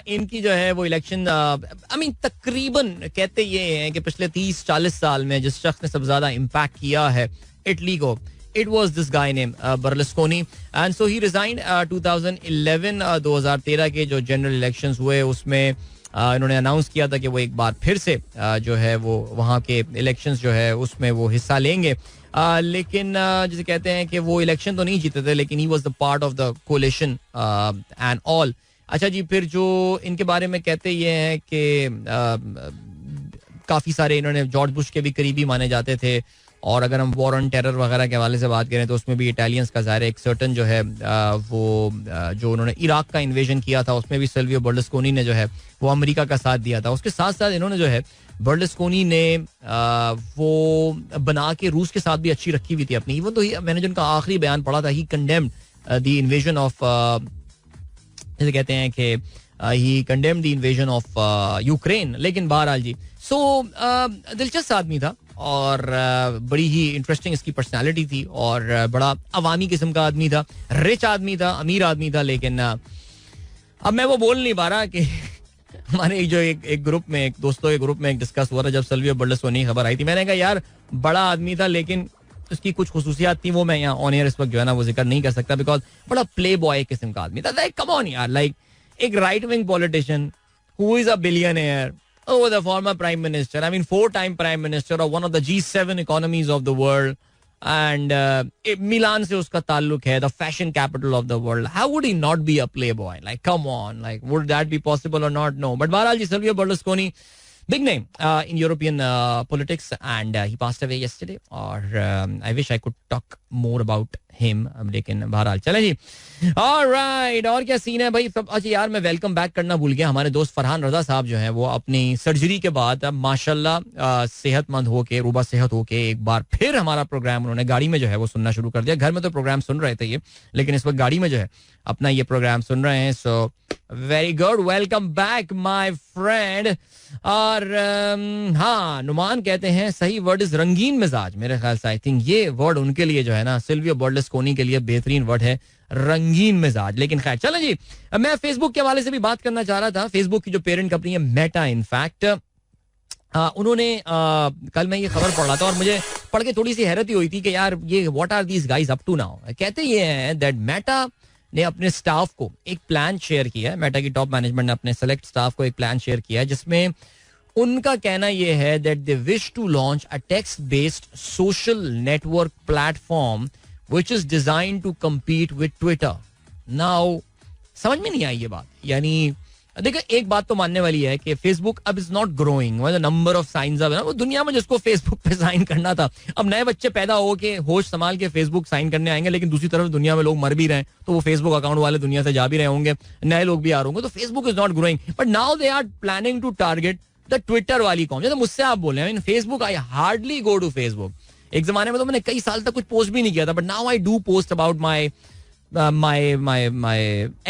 इनकी जो है वो इलेक्शन, आई मीन तकरीबन कहते ये हैं कि पिछले 30-40 साल में जिस शख्स ने सबसे ज्यादा इम्पैक्ट किया है इटली को, it was this guy named Berlusconi, and so he resigned 2011. 2013 के जो जनरल इलेक्शंस हुए उसमें इन्होंने अनाउंस किया था कि वो एक बार फिर से जो है वो वहाँ के इलेक्शंस जो है उसमें वो हिस्सा लेंगे, लेकिन जैसे कहते हैं कि वो इलेक्शन तो नहीं जीते थे, लेकिन he was the part of the coalition and all. अच्छा जी, फिर जो इनके बारे में कहते ये हैं कि काफ़ी सारे इन्होंने जॉर्ज बुश के भी करीबी माने जाते थे, और अगर हम वॉर ऑन टेरर वगैरह के हवाले से बात करें तो उसमें भी इटालियंस का ज़ाहिर एक सर्टन जो है वो जो उन्होंने इराक का इन्वेजन किया था उसमें भी सिल्वियो बर्लुस्कोनी ने जो है वो अमेरिका का साथ दिया था. उसके साथ साथ इन्होंने जो है बर्लुस्कोनी ने वो बना के रूस के साथ भी अच्छी रखी हुई थी अपनी. इवन तो मैंने जो उनका आखिरी बयान पढ़ा था, he condemned the invasion of, जैसे कहते हैं कि he condemned the invasion of Ukraine. लेकिन बहरहाल जी सो दिलचस्प आदमी था और बड़ी ही इंटरेस्टिंग इसकी पर्सनालिटी थी, और बड़ा अवामी किस्म का आदमी था, रिच आदमी था, अमीर आदमी था. लेकिन अब मैं वो बोल नहीं पा रहा कि हमारे जो एक ग्रुप में, एक दोस्तों के ग्रुप में एक डिस्कस हुआ था जब सिल्वियो बर्लुस्कोनी खबर आई थी. मैंने कहा यार बड़ा आदमी था, लेकिन उसकी कुछ खुसूसियात थी वो मैं यहाँ ऑन एयर इस वक्त जो है ना वो जिक्र नहीं कर सकता, बिकॉज बड़ा प्ले बॉय किस्म का आदमी था. लाइक कम ऑन यार, लाइक एक right wing politician who is a billionaire, oh, the former prime minister, I mean 4-time prime minister of one of the G7 economies of the world, and Milan से उसका ताल्लुक है, the fashion capital of the world. How would he not be a playboy? Like come on, like would that be possible or not? No. But बहरहाल जी Silvio Berlusconi, big name in European politics, and he passed away yesterday. Or I wish I could talk more about him, लेकिन बहरहाल चले जी. Alright, और क्या scene है भाई सब. अच्छा यार मैं वेलकम बैक करना भूल गया. हमारे दोस्त फरहान रजा साहब जो हैं वो अपनी सर्जरी के बाद अब माशाल्लाह सेहतमंद होके, रूबा सेहत होके एक बार फिर हमारा प्रोग्राम उन्होंने गाड़ी में जो है वो सुनना शुरू कर दिया. घर में तो प्रोग्राम सुन रहे थे ये, लेकिन इस वक्त गाड़ी में जो है अपना ये प्रोग्राम सुन रहे हैं. So very good, welcome back my friend. और हाँ, नुमान कहते हैं सही वर्ड इज रंगीन मिजाज. मेरे ख्याल से आई थिंक ये वर्ड उनके लिए जो है ना, सिल्वियो बर्लुस्कोनी के लिए बेहतरीन वर्ड है, रंगीन मिजाज. लेकिन खैर चलें जी, मैं फेसबुक के हवाले से भी बात करना चाह रहा था. फेसबुक की जो पेरेंट कंपनी है मेटा, इनफैक्ट उन्होंने कल मैं ये खबर पढ़ रहा था और मुझे पढ़ के थोड़ी सी हैरत ही हुई थी कि यार ये what are these guys up to now. कहते ये हैं दैट मेटा ने अपने स्टाफ को एक प्लान शेयर किया है. मेटा की टॉप मैनेजमेंट ने अपने सेलेक्ट स्टाफ को एक प्लान शेयर किया है जिसमें उनका कहना यह है that they wish to launch a text based social network platform which is designed to compete with Twitter. Now समझ में नहीं आई ये बात. यानी देखो एक बात तो मानने वाली है कि फेसबुक अब इज नॉट ग्रोइंग, मतलब नंबर ऑफ साइंस अब वो दुनिया में जिसको फेसबुक पे साइन करना था, अब नए बच्चे पैदा हो के होश संभाल के फेसबुक साइन करने आएंगे, लेकिन दूसरी तरफ दुनिया में लोग मर भी रहे हैं तो वो फेसबुक अकाउंट वाले दुनिया से जा भी रहे होंगे, नए लोग भी आ रहे होंगे. तो Facebook is not growing, but now they are planning to target the Twitter वाली कौम. जैसे मुझसे आप बोले, I mean Facebook, I hardly go to Facebook. एक जमाने में तो मैंने कई साल तक कुछ पोस्ट भी नहीं किया था, but now I do post about my my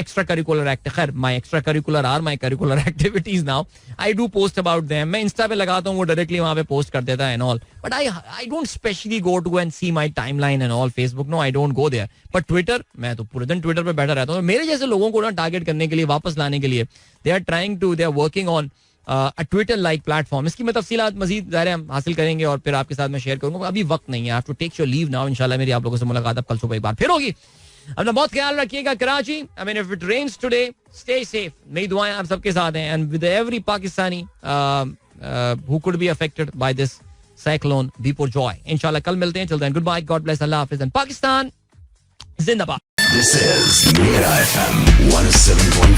extracurricular act. खैर my extracurricular are my curricular activities now. I do post about them. मैं इंस्टा पे लगाता हूँ, वो डायरेक्टली वहाँ पे पोस्ट कर देता है and all. But I don't specially go to and see my timeline and all. Facebook, no, I don't go there. But Twitter, मैं तो पूरे दिन ट्विटर पे बैठा रहता हूँ. मेरे जैसे लोगों को ना टारगेट करने के लिए, वापस लाने के लिए, they are working on a Twitter like platform. इसकी मैं तफसीलात मजीद ज़ाहिर हम हासिल करेंगे और फिर आपके साथ मैं शेयर करूँगा. अभी वक्त नहीं है. I have to take your leave now. इंशाल्लाह मेरी आप लोगों से मुलाकात अब कल सुबह एक बार फिर होगी. अपना बहुत ख्याल रखिएगा. Karachi, I mean if it rains today, stay safe. मेरी दुआएं आप सबके साथ हैं, and with every Pakistani who could be affected by this cyclone, Biparjoy. इंशाल्लाह कल मिलते हैं. चलते हैं. गुड बाय, गॉड ब्लेस, अल्लाह हाफिज़, एंड पाकिस्तान जिंदाबाद. This is Mira FM 107.5.